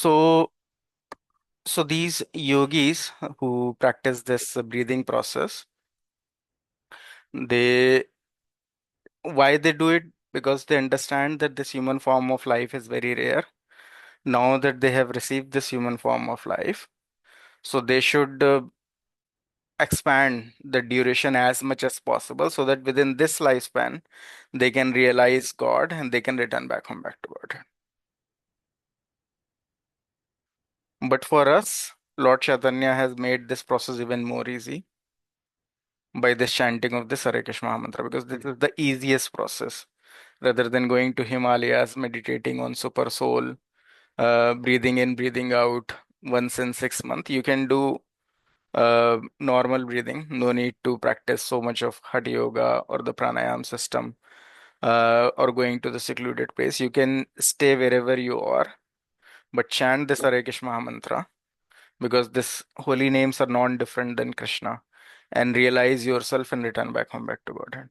So, so these yogis who practice this breathing process, they why they do it? Because they understand that this human form of life is very rare. Now that they have received this human form of life, so they should expand the duration as much as possible so that within this lifespan they can realize God and they can return back home back to God. But for us, Lord Chaitanya has made this process even more easy by this chanting of this Hare Krishna mantra, because this is the easiest process rather than going to Himalayas, meditating on super soul, breathing in, breathing out once in 6 months. You can do normal breathing. No need to practice so much of Hatha Yoga or the pranayam system, or going to the secluded place. You can stay wherever you are, but chant this Hare Krishna mantra, because this holy names are non-different than Krishna, and realize yourself and return back home back to Godhead.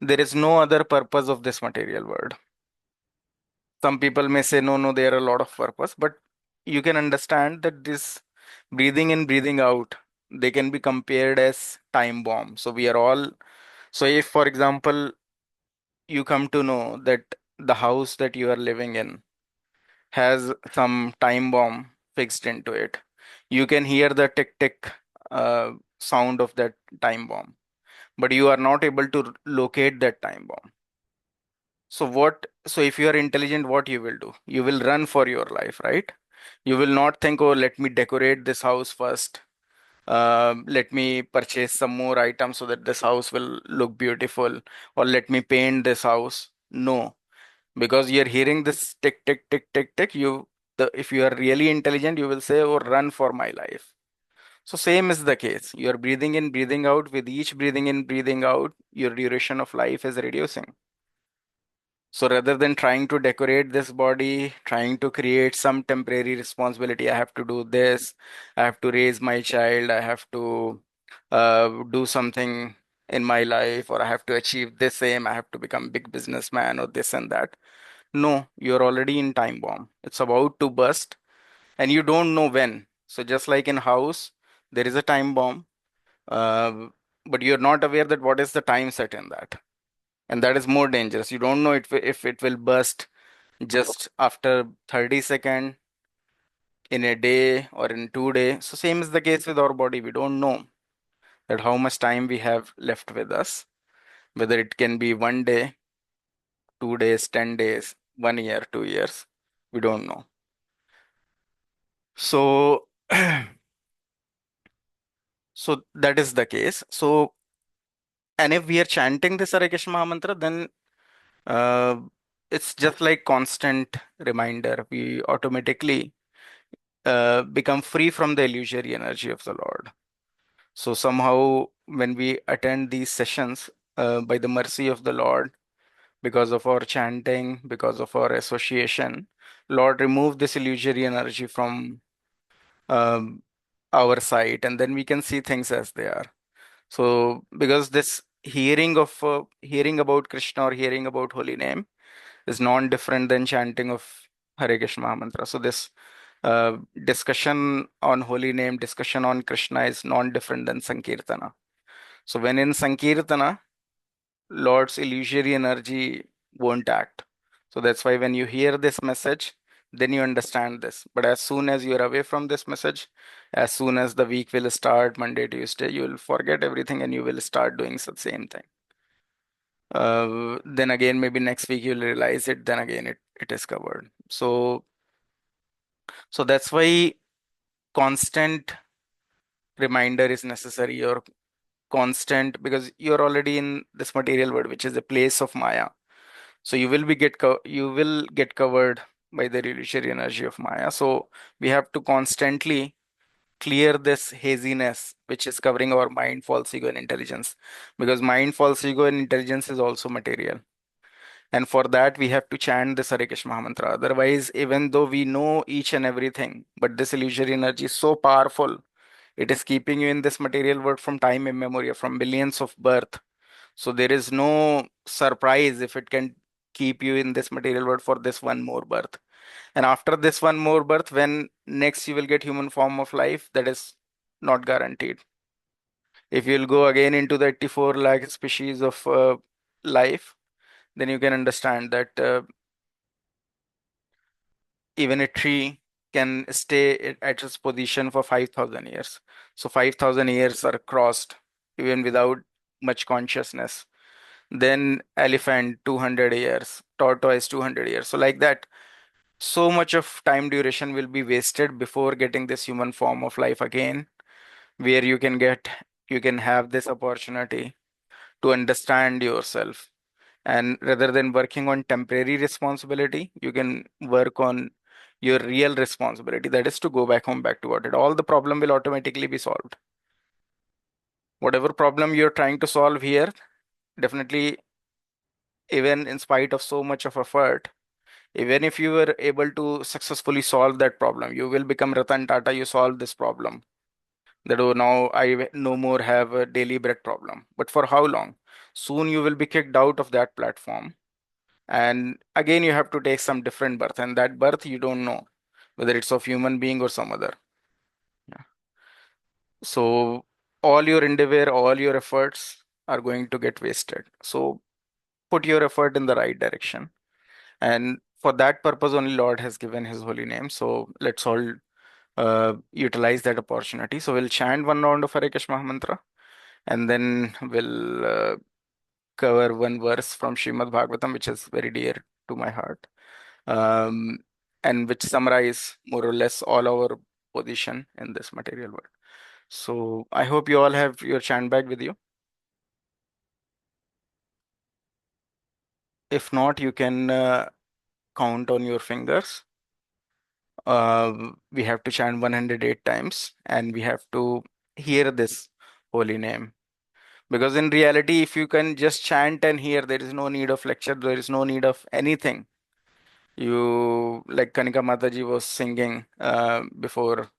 There is no other purpose of this material world. Some people may say, no, no, there are a lot of purpose, but you can understand that this breathing in, breathing out, they can be compared as time bomb. So we are all, so if, for example, you come to know that the house that you are living in has some time bomb fixed into it, you can hear the tick tick sound of that time bomb, but you are not able to locate that time bomb. So if you are intelligent, what you will do? You will run for your life, right? You will not think, oh, let me decorate this house first. Let me purchase some more items so that this house will look beautiful, or let me paint this house. No, because you're hearing this tick, tick, tick, tick, tick. If you are really intelligent, you will say, oh, run for my life. So same is the case. You're breathing in, breathing out. With each breathing in, breathing out, your duration of life is reducing. So rather than trying to decorate this body, trying to create some temporary responsibility, I have to do this, I have to raise my child, I have to do something in my life, or I have to achieve this aim, I have to become big businessman or this and that. No, you're already in time bomb. It's about to burst and you don't know when. So just like in house, there is a time bomb, uh, but you're not aware that what is the time set in that. And that is more dangerous. You don't know if it will burst just after 30 seconds, in a day, or in 2 days. So same is the case with our body. We don't know that how much time we have left with us, whether it can be 1 day, 2 days, 10 days, 1 year, 2 years. We don't know. So, so that is the case. So, and if we are chanting this Hare Krishna Maha Mantra, then uh, it's just like constant reminder. We automatically become free from the illusory energy of the Lord. So somehow, when we attend these sessions, by the mercy of the Lord, because of our chanting, because of our association, Lord, remove this illusory energy from um, our sight, and then we can see things as they are. So, because this hearing about Krishna or hearing about holy name is non-different than chanting of Hare Krishna Maha Mantra. So this discussion on holy name, discussion on Krishna is non-different than Sankirtana. So when in Sankirtana, Lord's illusory energy won't act. So that's why when you hear this message, then you understand this. But as soon as you're away from this message, as soon as the week will start, Monday, Tuesday, you will forget everything and you will start doing the same thing. Then again, maybe next week you'll realize it, then again it is covered. So that's why constant reminder is necessary, or constant, because you're already in this material world, which is a place of Maya. So you will get covered by the illusory energy of Maya. So we have to constantly clear this haziness which is covering our mind, false ego, and intelligence. Because mind, false ego, and intelligence is also material. And for that, we have to chant this Hare Krishna mantra. Otherwise, even though we know each and everything, but this illusory energy is so powerful, it is keeping you in this material world from time immemorial, from billions of birth. So there is no surprise if it can keep you in this material world for this one more birth. And after this one more birth, when next you will get human form of life, that is not guaranteed. If you'll go again into the 84 lakh species of life, then you can understand that even a tree can stay at its position for 5,000 years. So 5,000 years are crossed even without much consciousness. Then elephant 200 years, tortoise 200 years. So like that, so much of time duration will be wasted before getting this human form of life again, where you can have this opportunity to understand yourself. And rather than working on temporary responsibility, you can work on your real responsibility. That is to go back home, back to what it. All the problem will automatically be solved. Whatever problem you're trying to solve here, definitely, even in spite of so much of effort, even if you were able to successfully solve that problem, you will become Ratan Tata. You solve this problem. That oh, now I no more have a daily bread problem. But for how long? Soon you will be kicked out of that platform, and again you have to take some different birth, and that birth you don't know whether it's of human being or some other. Yeah. So all your endeavor, all your efforts are going to get wasted. So put your effort in the right direction, and for that purpose only Lord has given his holy name. So let's all utilize that opportunity. So we'll chant one round of Hare Krishna mantra, and then we'll cover one verse from Srimad Bhagavatam, which is very dear to my heart, um, and which summarize more or less all our position in this material world. So I hope you all have your chant bag with you. If not, you can count on your fingers. We have to chant 108 times, and we have to hear this holy name. Because in reality, if you can just chant and hear, there is no need of lecture, there is no need of anything. You, like Kanika Mataji was singing before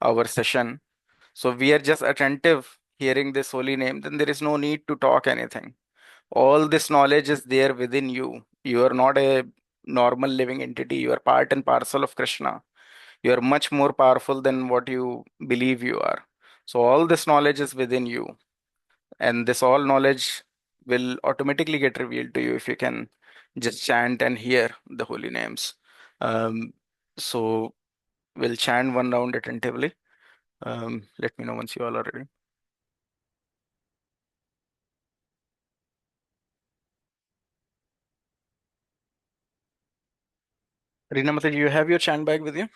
our session. So we are just attentive hearing this holy name, then there is no need to talk anything. All this knowledge is there within you. You are not a normal living entity. You are part and parcel of Krishna. You are much more powerful than what you believe you are. So all this knowledge is within you. And this all knowledge will automatically get revealed to you if you can just chant and hear the holy names. Um, so we'll chant one round attentively. Let me know once you all are ready. Reena Mata, you have your chant bag with you?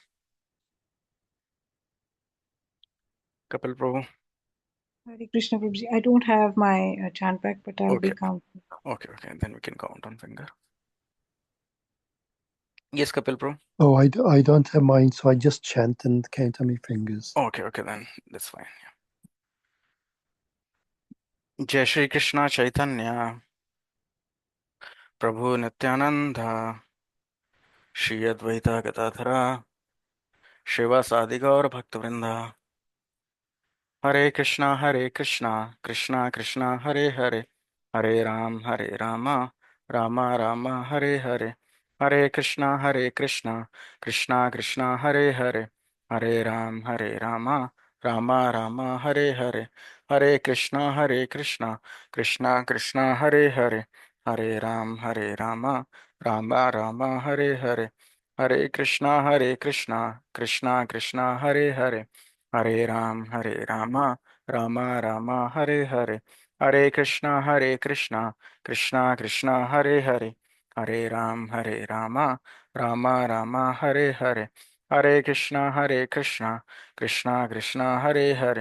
Kapil Prabhu. Hare Krishna Prabhuji. I don't have my chant pack, but I'll be Okay, counting. okay. Then we can count on finger. Yes, Kapil Prabhu. Oh, I don't have mine, so I just chant and count on my fingers. Okay, then that's fine. Jai Shri Krishna Chaitanya Prabhu Nityananda Shri Advaita Gadadhara Shiva Sadigaur Bhaktivinoda Hare Krishna, Krishna Krishna, Hare Hare Rama, Rama Rama, Hare Krishna, Krishna Krishna, Hare Hare Rama, Rama Rama, Hare Krishna, Krishna Krishna, Hare Rama, Rama Rama, Hare Krishna, Krishna Krishna, Hare Rama, Rama Rama, Hare Krishna, Krishna Krishna, Hare Rama, Rama Rama, Hare Krishna, Krishna Krishna, Hare Rama, Rama Rama,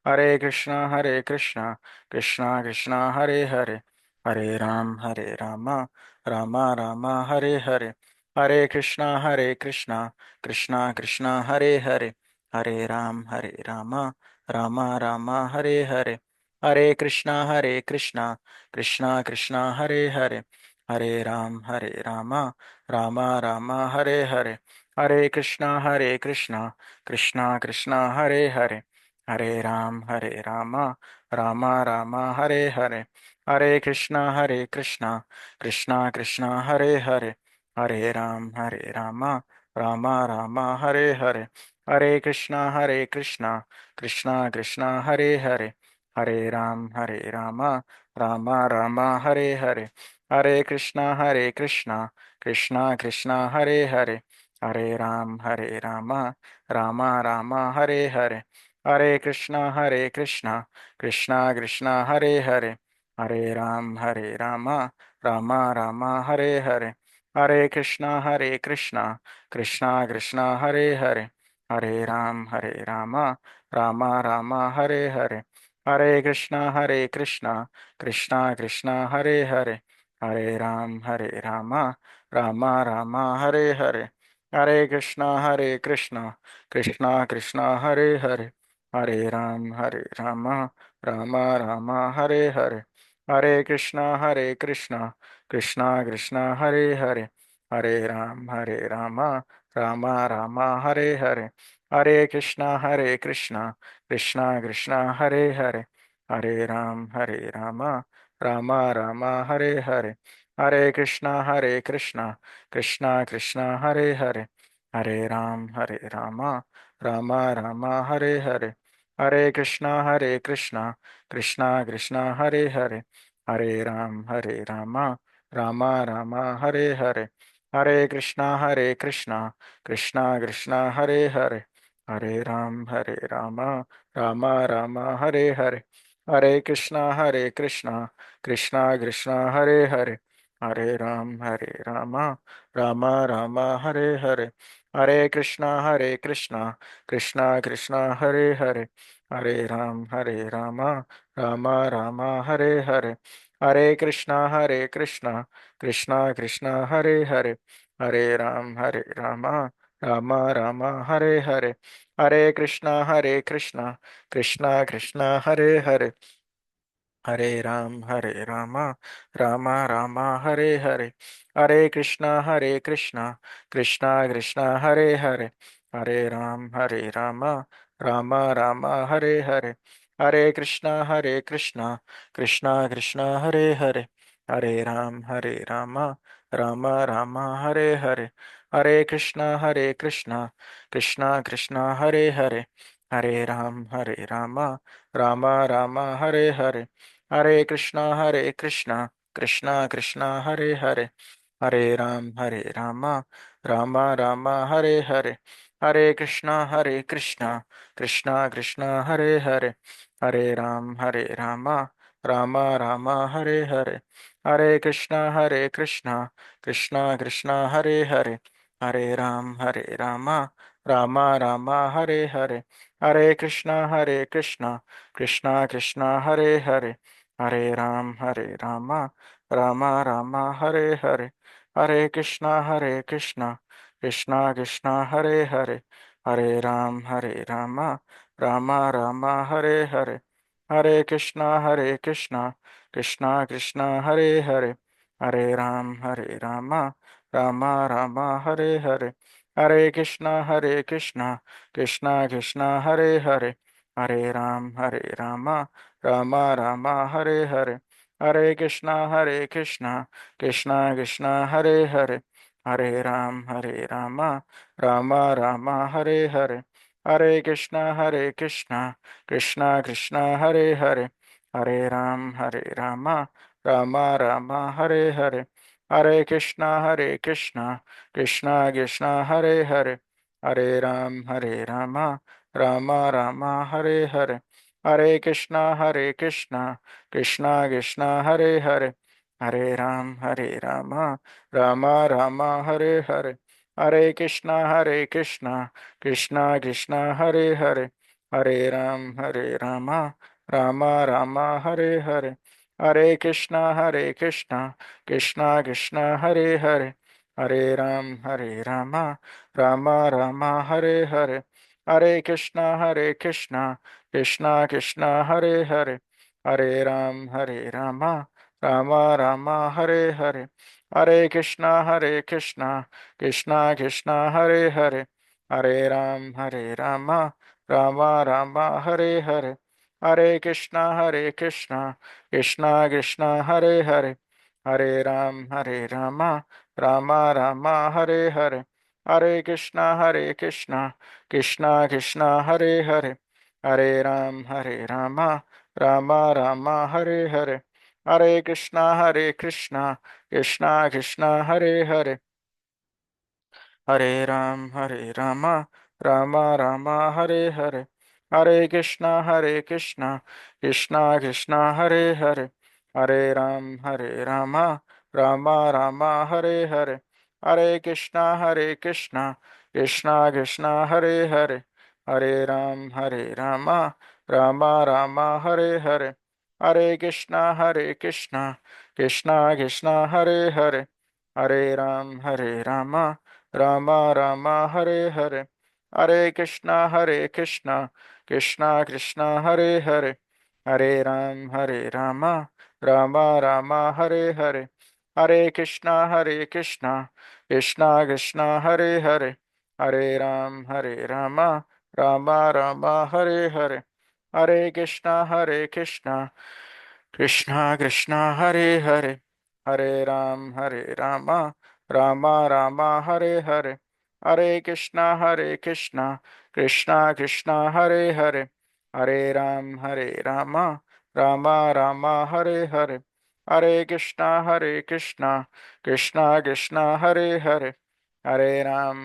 Hare Krishna, Krishna Krishna, Hare Rama, Rama Rama, Hare Krishna, Krishna Krishna, Hare Rama, Rama Rama, Hare Krishna, Krishna Krishna, Hare Rama, Rama Rama, Hare Krishna, Krishna Krishna, Hare Rama, Rama Rama, Hare Hare Krishna Krishna Krishna Hare Hare, Hare Ram Ram Ram Hare Hare, Hare Krishna Krishna Krishna Hare Hare, Hare Ram Ram Ram Hare Hare, Hare Krishna Krishna Krishna Hare Hare, Hare Ram Ram Ram Hare Hare, Hare Krishna Krishna Krishna Hare Hare, Hare Ram Ram Ram Hare Hare, Hare Krishna Krishna Krishna Hare Hare, Hare Ram Ram Ram Hare Hare, Hare Krishna Krishna Krishna Hare Hare, Hare Ram Ram Ram Hare Hare, Hare Krishna Krishna Krishna Hare Hare, Hare Ram Ram Ram Hare Hare, Hare Krishna Krishna Krishna Hare Hare, Hare Ram Ram Ram Hare Hare, Hare Krishna Krishna Krishna Hare Hare, Hare Ram Ram Ram Hare Hare, Hare Krishna Krishna Krishna Hare Hare, Hare Ram Ram Ram Hare Hare, Hare Krishna Krishna Krishna Hare Hare, Hare Ram Ram Ram Hare Hare, Hare Krishna Krishna Krishna Hare Hare, Hare Ram Ram Ram Hare Hare, Hare Krishna Krishna Krishna Hare Hare, Hare Ram Ram Ram Hare Hare, Hare Krishna Krishna Krishna Hare Hare, Hare Ram Ram Ram Hare Hare, Hare Krishna Krishna Krishna Hare Hare, Hare Ram Ram Ram Hare Hare, Hare Krishna Krishna Krishna Hare Hare, Hare Ram Ram Ram Hare Hare, Hare Krishna Krishna Krishna Hare Hare, Hare Ram Ram Ram Hare Hare, Hare Krishna Krishna Krishna Hare Hare, Hare Ram Ram Ram Hare Hare, Hare Krishna Krishna Krishna Hare Hare, Hare Ram Ram Ram Hare Hare, Hare Krishna Krishna Krishna Hare Hare, Hare Ram Ram Ram Hare Hare, Hare Krishna Krishna Krishna Hare Hare, Hare Ram Ram Ram Hare Hare, Hare Krishna Krishna Krishna Hare Hare, Hare Ram Ram Ram Hare Hare, Hare Krishna Krishna Krishna Hare Hare, Hare Ram Ram Ram Hare Hare, Hare Krishna Krishna Krishna Hare Hare, Hare Ram Ram Ram Hare Hare, Hare Krishna Krishna Krishna Hare Hare, Hare Ram Ram Ram Hare Hare, Hare Krishna Krishna Krishna Hare Hare, Hare Ram Ram Ram Hare Hare, Hare Krishna Krishna Krishna Hare Hare, Hare Ram Ram Ram Hare Hare, Hare Krishna Krishna Krishna Hare Hare, Hare Ram Ram Ram Hare Hare, Hare Krishna Krishna Krishna Hare Hare, Hare Ram Ram Ram Hare Hare, Hare Krishna Krishna Krishna Hare Hare, Hare Ram Ram Ram Hare Hare, Hare Krishna Krishna Krishna Hare Hare, Hare Ram Ram Ram Hare Hare, Hare Krishna Krishna Krishna Hare Hare, Hare Ram Ram Ram Hare Hare, Hare Krishna Krishna Krishna Hare Hare, Hare Ram Ram Ram Hare Hare, Hare Krishna Krishna Krishna Hare Hare, Hare Ram Ram Ram Hare Hare, Hare Krishna, Krishna Krishna Hare Hare, Hare Rama, Rama Rama Hare Hare, Hare Krishna, Krishna Krishna Hare Hare, Hare Rama, Rama Rama Hare Hare, Hare Krishna, Krishna Krishna Hare Hare, Hare Rama, Rama Rama Hare Hare, Hare Krishna, Krishna Krishna Hare Hare, Hare Rama, Rama Rama Hare Hare, Hare Krishna, Krishna Krishna Hare Hare, Hare Rama, Rama Rama Hare Hare, Hare Krishna, Krishna Krishna Hare Hare, Hare Rama, Rama Rama Hare Hare, Hare Krishna, Krishna Krishna Hare Hare, Hare Rama, Rama Rama Hare Hare, Hare Krishna, Krishna Krishna Hare Hare, Hare Rama, Rama Rama Hare Hare, Hare Krishna, Krishna Krishna Hare Hare, Hare Rama, Rama Rama Hare Hare, Hare Krishna, Krishna Krishna Hare Hare, Hare Rama, Rama Rama Hare Hare, Hare Krishna, Krishna Krishna Hare Hare,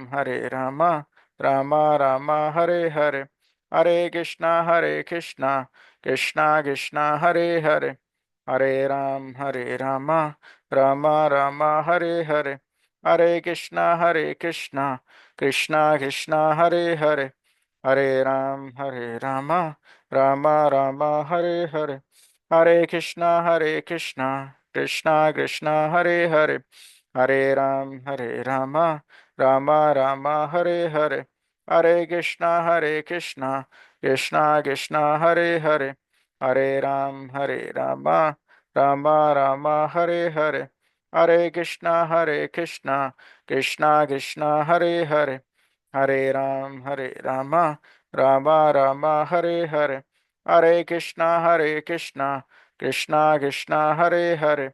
Hare Rama, Rama Rama Hare Hare, Hare Krishna, Krishna Krishna Hare Hare, Hare Rama, Rama Rama Hare Hare, Hare Krishna, Krishna Krishna Hare Hare, Hare Rama, Rama Rama Hare Hare, Hare Krishna, Krishna Krishna Hare Hare, Hare Rama, Rama Rama Hare Hare, Hare Krishna, Krishna Krishna Hare Hare, Hare Rama, Rama Rama Hare Hare, Hare Krishna, Krishna Krishna Hare Hare, Hare Rama, Rama Rama Hare Hare, Hare Krishna, Krishna Krishna Hare Hare,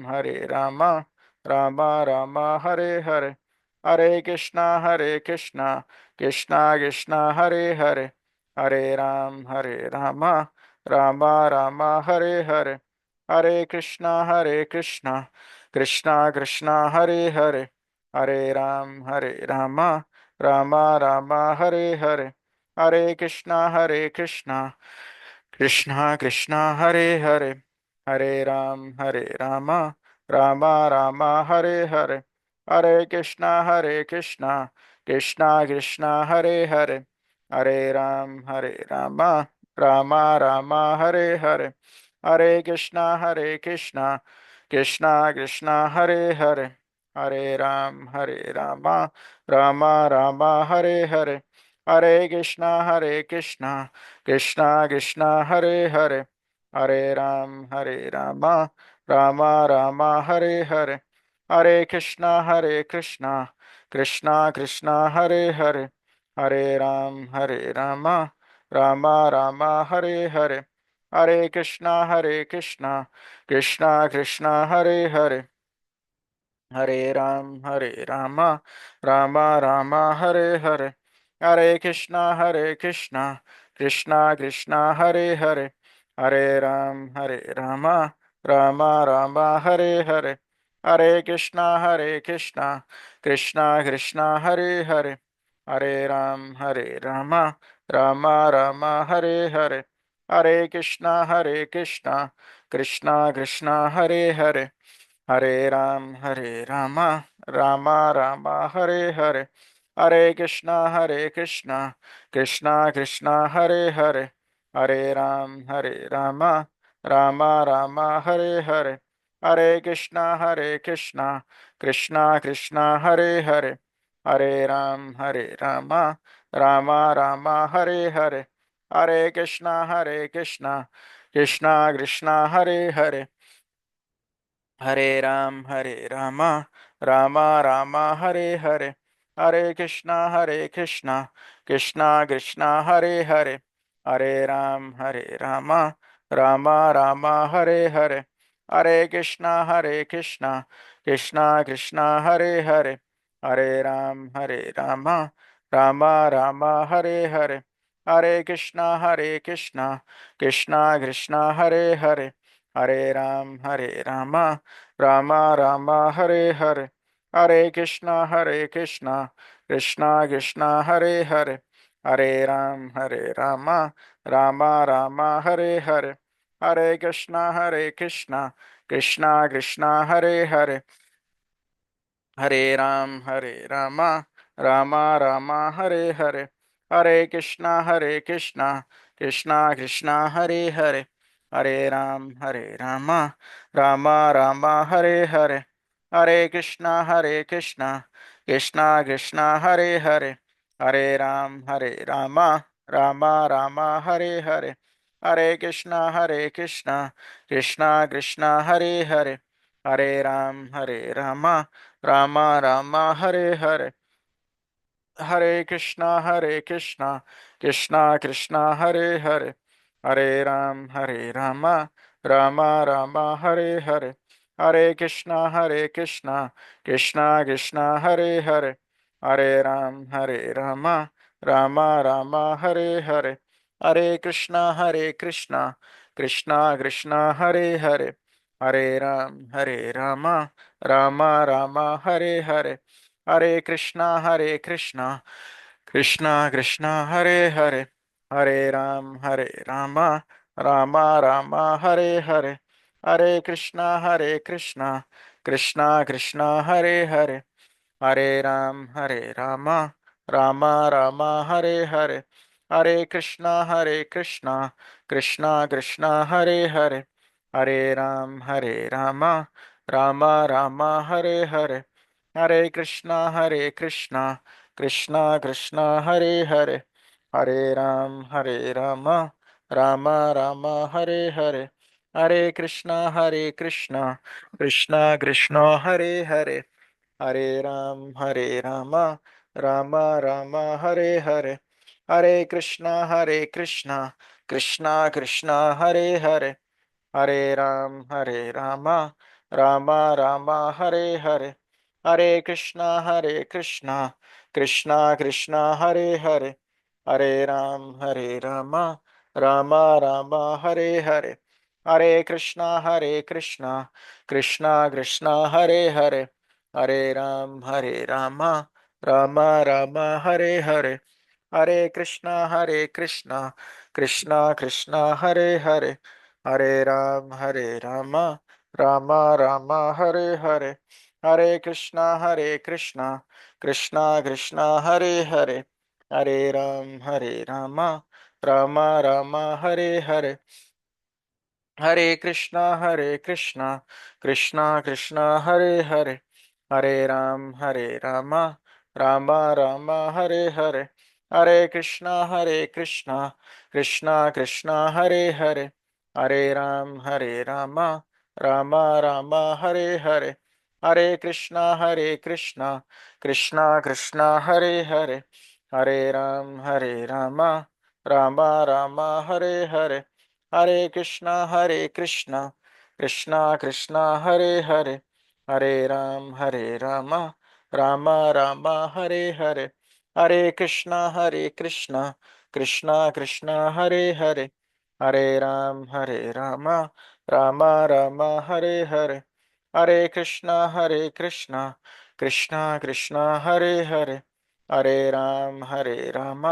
Hare Rama, Rama Rama Hare Hare, Hare Krishna, Krishna Krishna Hare Hare, Hare Rama, Rama Rama Hare Hare, Hare Krishna, Krishna Krishna Hare Hare, Hare Rama, Rama Rama Hare Hare, Hare Krishna, Krishna Krishna Hare Hare, Hare Rama, Rama Rama Hare Hare, Hare Krishna, Krishna Krishna Hare Hare, Hare Rama, Rama Rama Hare Hare, Hare Krishna, Krishna Krishna Hare Hare, Hare Rama, Rama Rama Hare Hare, Hare Krishna, Krishna Krishna Hare Hare, Hare Rama, Rama Rama Hare Hare, Hare Krishna, Krishna Krishna Hare Hare, Hare Rama, Rama Rama Hare Hare, Hare Krishna, Krishna Krishna Hare Hare, Hare Rama, Rama Rama Hare Hare, Hare Krishna, Krishna Krishna Hare Hare, Hare Rama, Rama Rama Hare Hare, Hare Krishna, Krishna Krishna Hare Hare, Hare Rama, Rama Rama Hare Hare, Hare Krishna, Krishna Krishna Hare Hare, Hare Rama, Rama Rama Hare Hare, Hare Krishna, Krishna Krishna Hare Hare, Hare Rama, Rama Rama Hare Hare, Hare Krishna, Krishna Krishna Hare Hare, Hare Rama, Rama Rama Hare Hare, Hare Krishna, Krishna Krishna Hare Hare, Hare Rama, Rama Rama Hare Hare, Hare Krishna, Krishna Krishna Hare Hare, Hare Ram Ram Hare Hare, Hare Krishna Krishna Krishna Hare Hare, Hare Ram Ram Ram Hare Hare, Hare Krishna Krishna Krishna Hare Hare, Hare Ram Ram Ram Hare Hare, Hare Krishna Krishna Krishna Hare Hare, Hare Ram Ram Ram Hare Hare, Hare Krishna Krishna Krishna Hare Hare, Hare Ram Ram Ram Hare Hare, Hare Krishna Krishna Krishna Hare Hare, Hare Ram Ram Ram Hare Hare, Hare Krishna Krishna Krishna Hare Hare, Hare Ram Ram Ram Hare Hare, Hare Krishna Krishna Krishna Hare Hare, Hare Ram Ram Ram Hare Hare, Hare Krishna Krishna Krishna Hare Hare, Hare Ram Ram Ram Hare Hare, Hare Krishna Krishna Krishna Hare Hare, Hare Ram Ram Ram Hare Hare, Hare Krishna Krishna Krishna Hare Hare, Hare Ram Ram Ram Hare Hare, Hare Krishna Krishna Krishna Hare Hare, Hare Ram Ram Ram Hare Hare, Hare Krishna Krishna Krishna Hare Hare, Hare Ram Ram Ram Hare Hare, Hare Krishna Krishna Krishna Hare Hare, Hare Ram Ram Ram Hare Hare, Hare Krishna Krishna Krishna Hare Hare, Hare Ram Ram Ram Hare Hare, Hare Krishna Krishna Krishna Hare Hare, Hare Ram Ram Ram Hare Hare, Hare Krishna Krishna Krishna Hare Hare, Hare Ram Ram Ram Hare Hare, Hare Krishna Krishna Krishna Hare Hare, Hare Ram Ram Ram Hare Hare, Hare Krishna Krishna Krishna Hare Hare, Hare Ram Ram Ram Hare Hare, Hare Krishna Krishna Krishna Hare Hare, Hare Ram Ram Ram Hare Hare, Hare Krishna Krishna Krishna Hare Hare, Hare Ram Ram Ram Hare Hare, Hare Krishna Krishna Krishna Hare Hare, Hare Ram Ram Ram Hare Hare, Hare Krishna Krishna Krishna Hare Hare, Hare Ram Ram Ram Hare Hare, Hare Krishna Krishna Krishna Hare Hare, Hare Ram Ram Ram Hare Hare, Hare Krishna Krishna Krishna Hare Hare, Hare Ram Ram Ram Hare Hare, Hare Krishna Krishna Krishna Hare Hare, Hare Ram Ram Ram Hare Hare, Hare Krishna Krishna Krishna Hare Hare, Hare Ram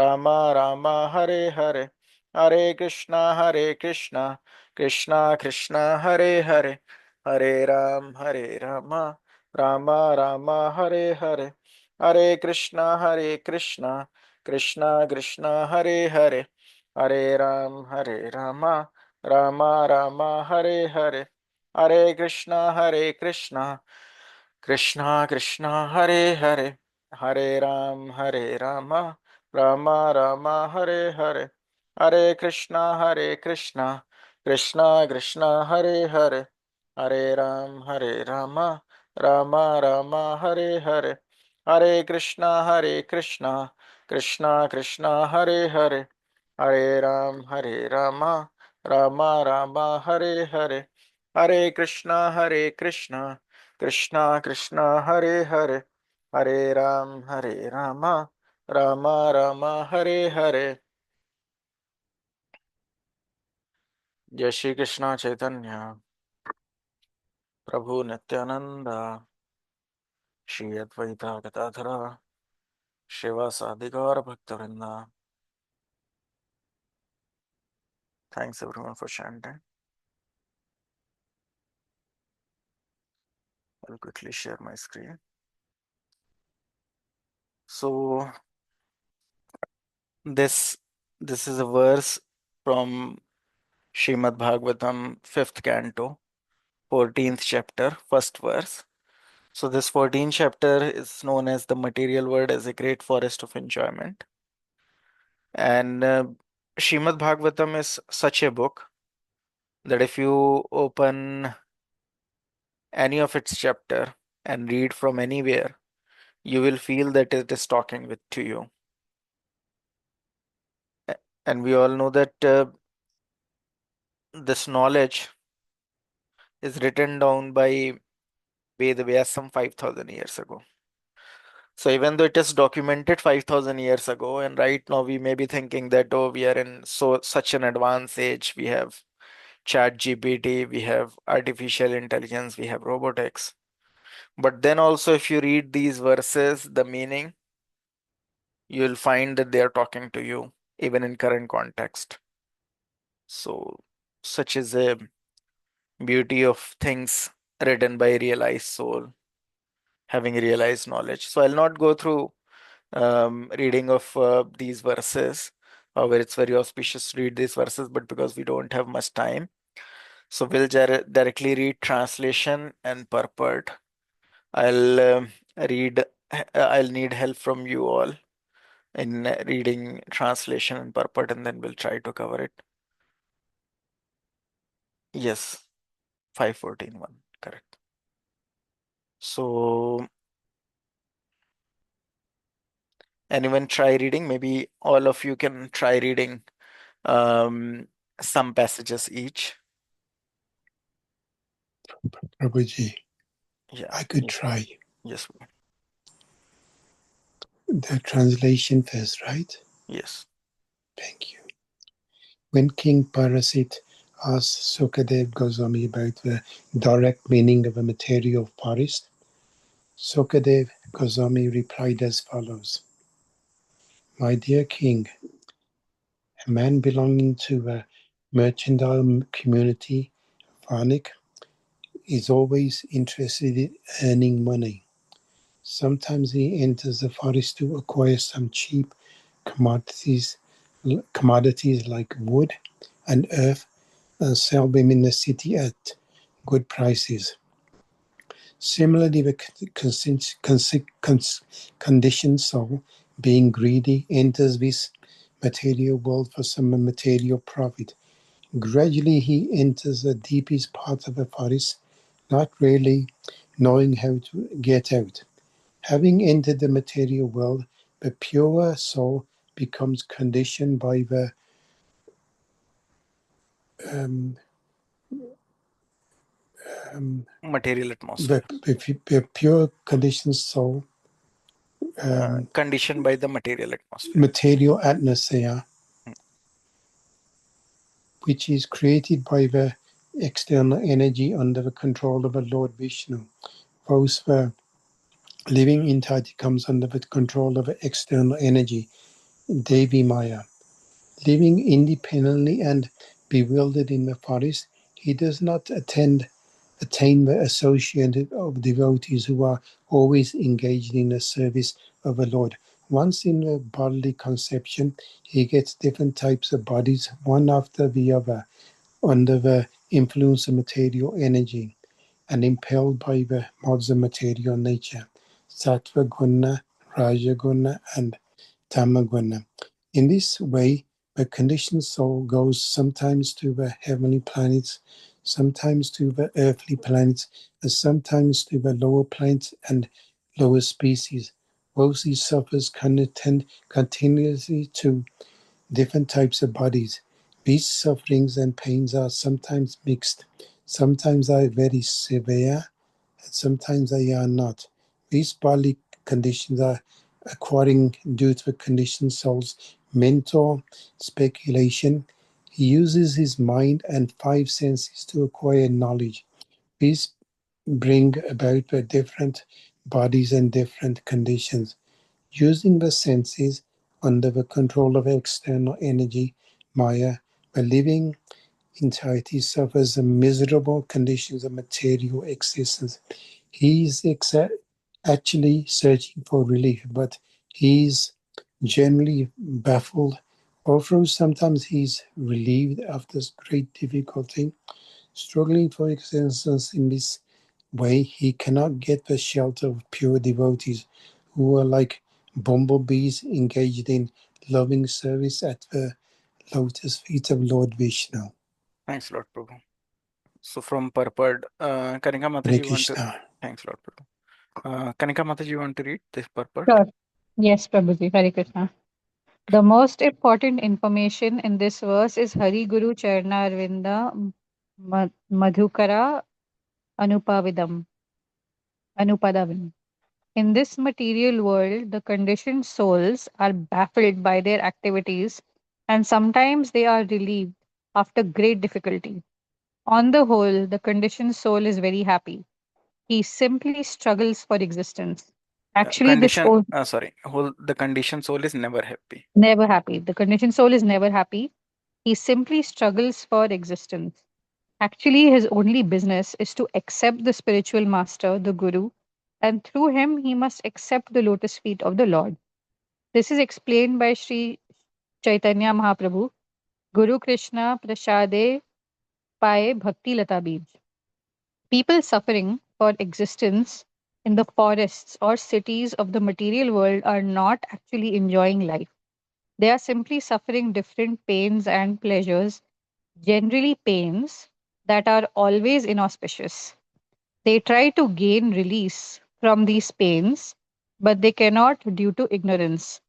Ram Ram Hare Hare, Hare Krishna Krishna Krishna Hare Hare, Hare Ram Ram Ram Hare Hare, Hare Krishna Krishna Krishna Hare Hare, Hare Ram Ram Ram Hare Hare, Hare Krishna Krishna Krishna Hare Hare, Hare Ram Ram Ram Hare Hare, Hare Krishna Krishna Krishna Hare Hare, Hare Ram Ram Ram Hare Hare, Hare Krishna Krishna Krishna Hare Hare, Hare Rama, Rama Rama, Hare Hare, Hare Krishna, Krishna Krishna, Hare Hare, Hare Rama, Rama Rama, Hare Hare. Jai Shri Krishna Chaitanya Prabhu Nityanand Shri Advaita Gadadhar श्रीवासादि Gaur भक्तवृंदा. Thanks everyone for chanting. I'll quickly share my screen. So this this is a verse from Srimad Bhagavatam, 5th canto, 14th chapter, first verse. So this 14th chapter is known as the material world as a great forest of enjoyment. And Srimad Bhagavatam is such a book that if you open any of its chapter and read from anywhere, you will feel that it is talking with to you. And we all know that this knowledge is written down by Ved Vyasam 5,000 years ago. So even though it is documented 5,000 years ago, and right now we may be thinking that, oh, we are in such an advanced age, we have chat GPT, we have artificial intelligence, we have robotics. But then also if you read these verses, the meaning, you'll find that they are talking to you, even in current context. So such is a beauty of things written by realized soul, having realized knowledge. So I'll not go through reading of these verses. However, it's very auspicious to read these verses, but because we don't have much time, so we'll directly read translation and purport. I'll read. I'll need help from you all in reading translation and purport, and then we'll try to cover it. Yes, 5:14:1, correct. So anyone try reading? Maybe all of you can try reading um, some passages each. Prabhuji, Yeah. I could try. Yes. The translation first, right? Yes. Thank you. When King Parasit asked Sukadev Goswami about the direct meaning of a material forest, Sukadev Goswami replied as follows: My dear king, a man belonging to a mercantile community, Varnik, is always interested in earning money. Sometimes he enters the forest to acquire some cheap commodities, commodities like wood and earth, and sell them in the city at good prices. Similarly, the conditioned soul, being greedy, enters this material world for some material profit. Gradually, he enters the deepest part of the forest, not really knowing how to get out. Having entered the material world, the pure soul becomes conditioned by um, Material atmosphere. the pure conditioned soul, Conditioned by the material atmosphere. material atmosphere, which is created by the external energy under the control of the Lord Vishnu. Those were living entity comes under the control of the external energy, Devi Maya. Living independently and bewildered in the forest, he does not attain the association of devotees who are always engaged in the service of the Lord. Once in the bodily conception, he gets different types of bodies, one after the other, under the influence of material energy and impelled by the modes of material nature, Sattva Guna, Raja Guna, and Tamaguna. In this way, the conditioned soul goes sometimes to the heavenly planets, sometimes to the earthly planets, and sometimes to the lower planets and lower species. Whilst he suffers continuously to different types of bodies. These sufferings and pains are sometimes mixed, sometimes are very severe, and sometimes they are not. These bodily conditions are acquiring due to a conditioned soul's mental speculation. He uses his mind and five senses to acquire knowledge. These bring about the different bodies and different conditions. Using the senses under the control of external energy, Maya, the living entirety suffers the miserable conditions of material existence. He is actually searching for relief, but he's generally baffled. Although sometimes he's relieved after great difficulty, struggling for existence in this way, he cannot get the shelter of pure devotees who are like bumblebees engaged in loving service at the lotus feet of Lord Vishnu. Thanks a lot, Prabhu. So from purport, Kanika Hare Mataji, you want to? Krishna. Thanks a lot, Prabhu. Kanika Mataji, you want to read this purport? Sure. Yes, Prabhuji. Hare Krishna. The most important information in this verse is Hari Guru Charna Arvinda Madhukara Anupavidam. Anupadavim. In this material world, the conditioned souls are baffled by their activities and sometimes they are relieved after great difficulty. On the whole, the conditioned soul is very happy. He simply struggles for existence. Actually, this Condition, soul the condition soul is never happy. never happy. The conditioned soul is never happy. He simply struggles for existence. Actually, his only business is to accept the spiritual master, the Guru, and through him he must accept the lotus feet of the Lord. This is explained by Sri Chaitanya Mahaprabhu, Guru Krishna Prasade Paye Bhakti Lata Bij. People suffering for existence in the forests or cities of the material world are not actually enjoying life. They are simply suffering different pains and pleasures, generally pains that are always inauspicious. They try to gain release from these pains, but they cannot due to ignorance.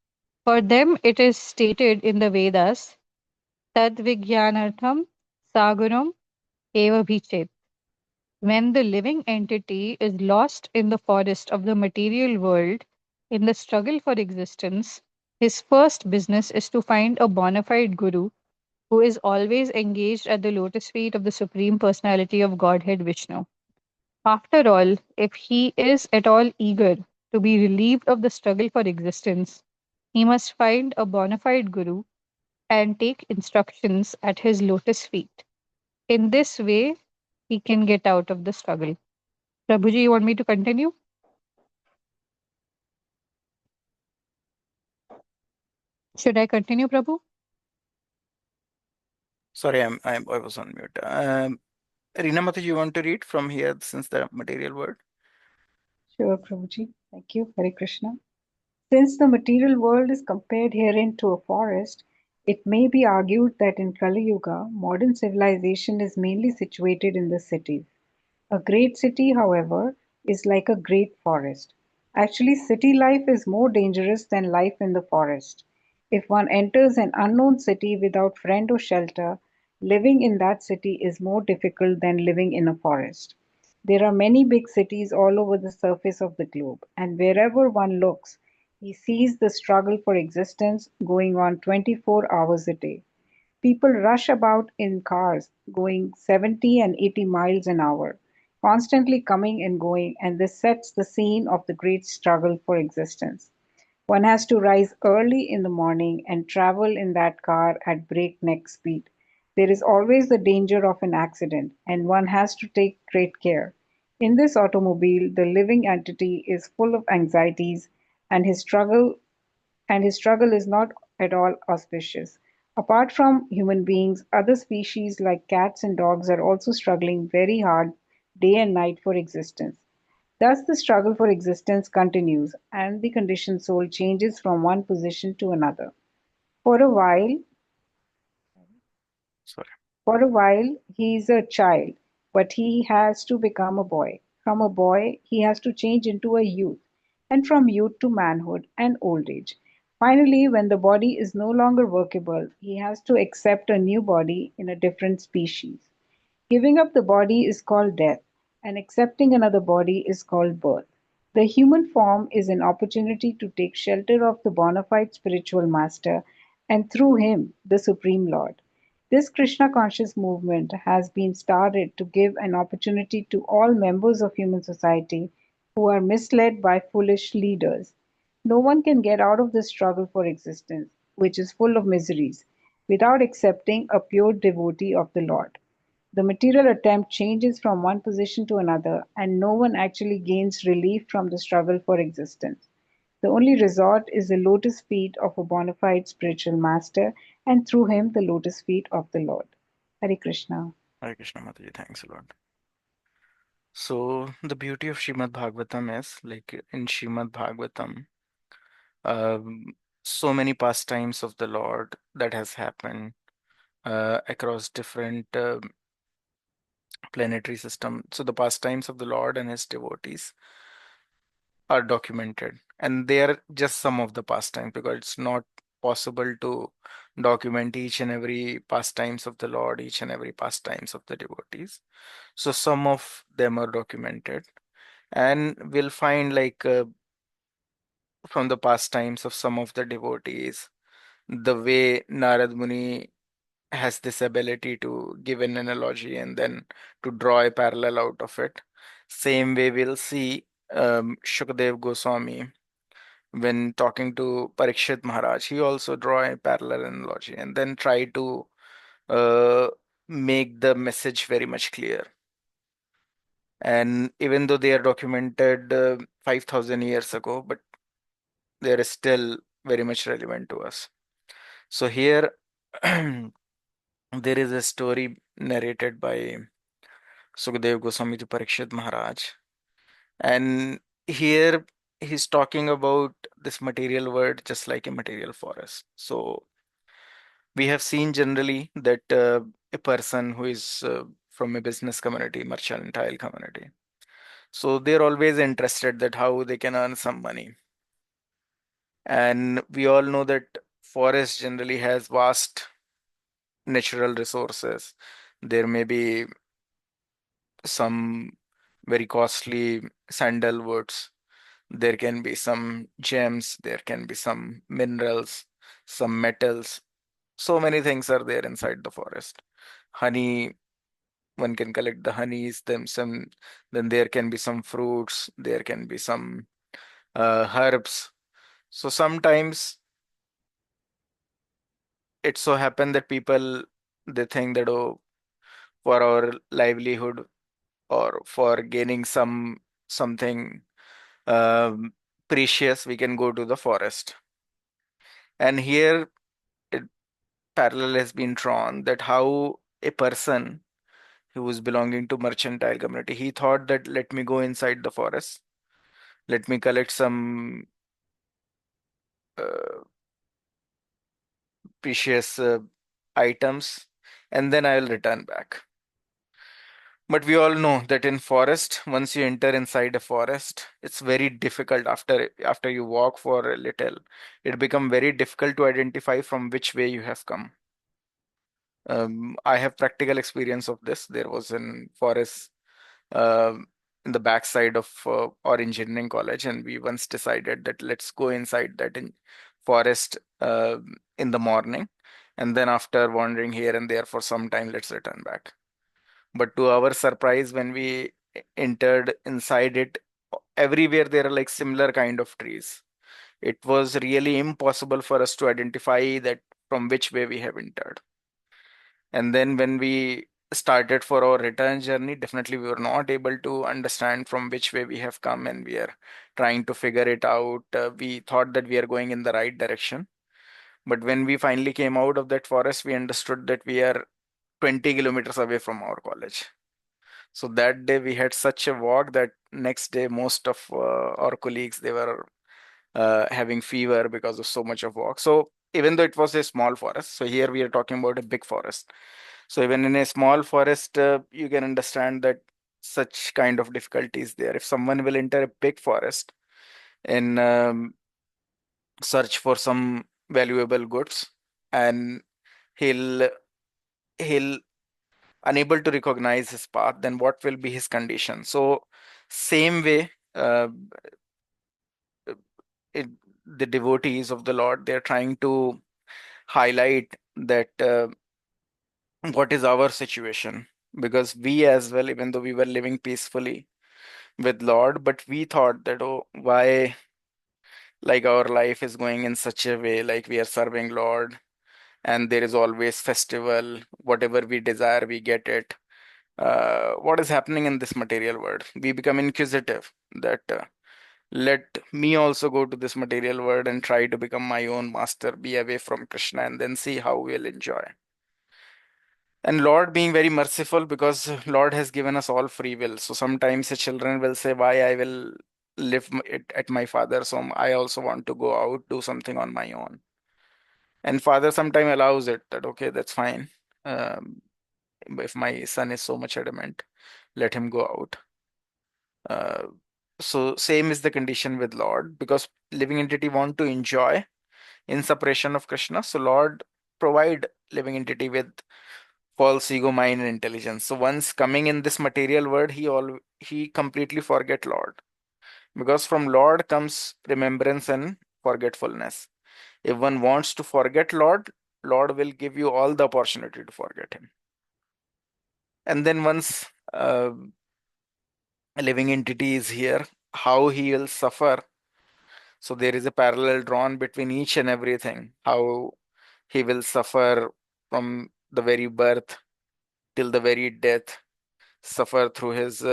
For them, it is stated in the Vedas, Tad Vijnanartham Saguram Eva Bhichet. When the living entity is lost in the forest of the material world, in the struggle for existence, his first business is to find a bona fide guru who is always engaged at the lotus feet of the Supreme Personality of Godhead Vishnu. After all, if he is at all eager to be relieved of the struggle for existence, he must find a bona fide guru and take instructions at his lotus feet. In this way, he can get out of the struggle. Prabhuji, you want me to continue? Should I continue, Prabhu? Sorry, I was on mute. Reena Mataji, you want to read from here since the material world? Sure, Prabhuji. Thank you. Hare Krishna. Since the material world is compared herein to a forest, it may be argued that in Kali Yuga, modern civilization is mainly situated in the cities. A great city, however, is like a great forest. Actually, city life is more dangerous than life in the forest. If one enters an unknown city without friend or shelter, living in that city is more difficult than living in a forest. There are many big cities all over the surface of the globe, and wherever one looks, he sees the struggle for existence going on 24 hours a day. People rush about in cars going 70 and 80 miles an hour, constantly coming and going, and this sets the scene of the great struggle for existence. One has to rise early in the morning and travel in that car at breakneck speed. There is always the danger of an accident, and one has to take great care. In this automobile, the living entity is full of anxieties, and his struggle is not at all auspicious. Apart from human beings, other species like cats and dogs are also struggling very hard day and night for existence. Thus, the struggle for existence continues, and the conditioned soul changes from one position to another. For a while, Sorry. for a while, he is a child, but he has to become a boy. From a boy, he has to change into a youth, and from youth to manhood and old age. Finally, when the body is no longer workable, he has to accept a new body in a different species. Giving up the body is called death, and accepting another body is called birth. The human form is an opportunity to take shelter of the bona fide spiritual master and through him, the Supreme Lord. This Krishna conscious movement has been started to give an opportunity to all members of human society who are misled by foolish leaders. No one can get out of this struggle for existence, which is full of miseries, without accepting a pure devotee of the Lord. The material attempt changes from one position to another, and no one actually gains relief from the struggle for existence. The only resort is the lotus feet of a bona fide spiritual master, and through him, the lotus feet of the Lord. Hare Krishna. Hare Krishna Mataji, thanks a lot. So the beauty of Srimad Bhagavatam is like in Srimad Bhagavatam, um, so many pastimes of the Lord that has happened across different planetary system. So the pastimes of the Lord and his devotees are documented, and they are just some of the pastimes because it's not possible to document each and every pastimes of the Lord, each and every pastimes of the devotees. So some of them are documented, and we'll find like from the pastimes of some of the devotees, the way Narad Muni has this ability to give an analogy and then to draw a parallel out of it. Same way we'll see Shukadev Goswami when talking to Parikshit Maharaj, he also draw a parallel analogy and then try to uh, make the message very much clear. And even though they are documented 5,000 years ago, but they are still very much relevant to us. So here there is a story narrated by Sukadev Goswami to Parikshit Maharaj. And here he's talking about this material world just like a material forest. So we have seen generally that a person who is from a business community, mercantile community, so they're always interested that how they can earn some money. And we all know that forest generally has vast natural resources. There may be some very costly sandalwoods. There can be some gems. There can be some minerals, some metals. So many things are there inside the forest. Honey, one can collect the honeys, then there can be some fruits, there can be some herbs. So sometimes it so happen that people they think that oh, for our livelihood or for gaining something um, precious, we can go to the forest. And here it parallel has been drawn that how a person who was belonging to mercantile community, he thought that let me go inside the forest, let me collect some uh, precious items, and then I will return back. But we all know that in forest, once you enter inside a forest, it's very difficult after you walk for a little. It become very difficult to identify from which way you have come. I have practical experience of this. There was in forest in the backside of our engineering college, and we once decided that let's go inside that in forest in the morning, and then after wandering here and there for some time, let's return back. But to our surprise, when we entered inside it, everywhere there are like similar kind of trees. It was really impossible for us to identify that from which way we have entered. And then when we started for our return journey, definitely we were not able to understand from which way we have come, and we are trying to figure it out. We thought that we are going in the right direction. But when we finally came out of that forest, we understood that we are 20 kilometers away from our college. So that day we had such a walk that next day most of our colleagues they were having fever because of so much of walk. So even though it was a small forest, so here we are talking about a big forest. So even in a small forest, you can understand that such kind of difficulties there. If someone will enter a big forest in search for some valuable goods, and he'll he'll unable to recognize his path, then what will be his condition? So same way, it, the devotees of the Lord, they're trying to highlight that what is our situation, because we as well, even though we were living peacefully with Lord, but we thought that, oh, why, like, our life is going in such a way, like we are serving Lord and there is always festival, whatever we desire we get it. What is happening in this material world? We become inquisitive that, let me also go to this material world and try to become my own master, be away from Krishna, and then see how we'll enjoy. And Lord being very merciful, because Lord has given us all free will. So sometimes the children will say, why I will live it at my father's home? I also want to go out, do something on my own. And father sometimes allows it, that okay, that's fine. Um, if my son is so much adamant, let him go out. Uh, so same is the condition with Lord, because living entity want to enjoy in separation of Krishna. So Lord provide living entity with false ego, mind, and intelligence. So once coming in this material world, he completely forget Lord, because from Lord comes remembrance and forgetfulness. If one wants to forget Lord, Lord will give you all the opportunity to forget him. And then once a living entity is here, how he will suffer. So there is a parallel drawn between each and everything. How he will suffer from the very birth till the very death, suffer through his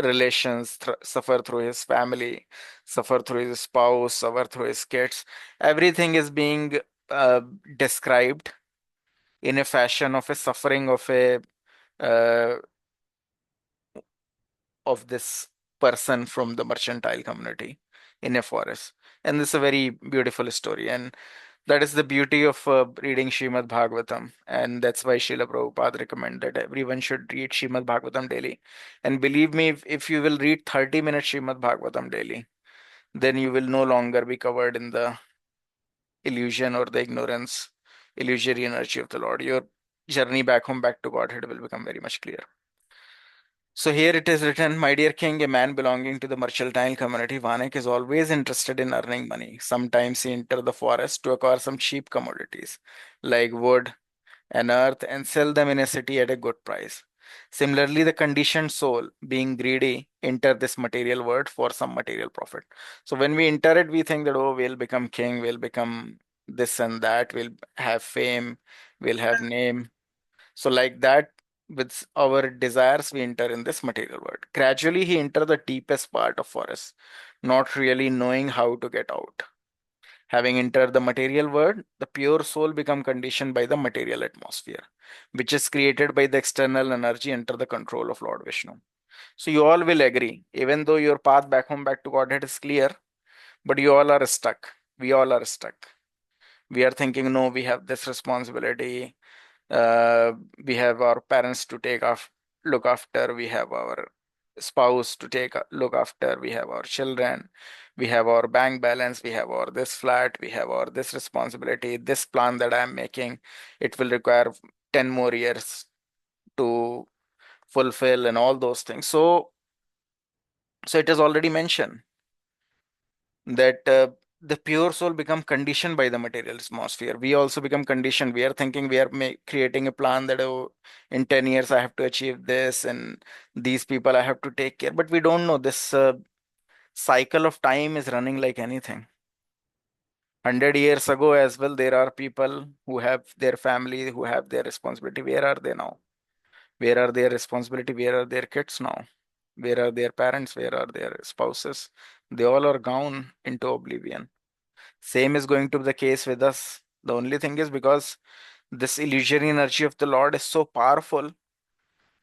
relations, suffer through his family, suffer through his spouse, suffer through his kids. Everything is being uh, described in a fashion of a suffering uh, of this person from the mercantile community in a forest. And this is a very beautiful story. And that is the beauty of reading Srimad Bhagavatam. And that's why Srila Prabhupada recommended that everyone should read Srimad Bhagavatam daily. And believe me, if you will read 30 minutes Srimad Bhagavatam daily, then you will no longer be covered in the illusion or the ignorance, illusory energy of the Lord. Your journey back home, back to Godhead will become very much clear. So here it is written, my dear king, a man belonging to the mercantile community, Vanek, is always interested in earning money. Sometimes he enters the forest to acquire some cheap commodities like wood and earth and sell them in a city at a good price. Similarly, the conditioned soul, being greedy, enter this material world for some material profit. So when we enter it, we think that, oh, we'll become king, we'll become this and that, we'll have fame, we'll have name. So like that, with our desires, we enter in this material world. Gradually, he enter the deepest part of forest, not really knowing how to get out. Having entered the material world, the pure soul become conditioned by the material atmosphere, which is created by the external energy under the control of Lord Vishnu. So you all will agree, even though your path back home, back to Godhead is clear, but you all are stuck. We all are stuck. We are thinking, no, we have this responsibility. uh, we have our parents to look after, we have our spouse to look after, we have our children, we have our bank balance, we have our this flat, we have our this responsibility, this plan that I'm making, it will require 10 more years to fulfill, and all those things. So it is already mentioned that the pure soul become conditioned by the material atmosphere. We also become conditioned. We are thinking, we are creating a plan that, oh, in 10 years I have to achieve this, and these people I have to take care. But we don't know this cycle of time is running like anything. 100 years ago as well, there are people who have their family, who have their responsibility. Where are they now? Where are their responsibility? Where are their kids now? Where are their parents? Where are their spouses? They all are gone into oblivion. Same is going to be the case with us. The only thing is, because this illusory energy of the Lord is so powerful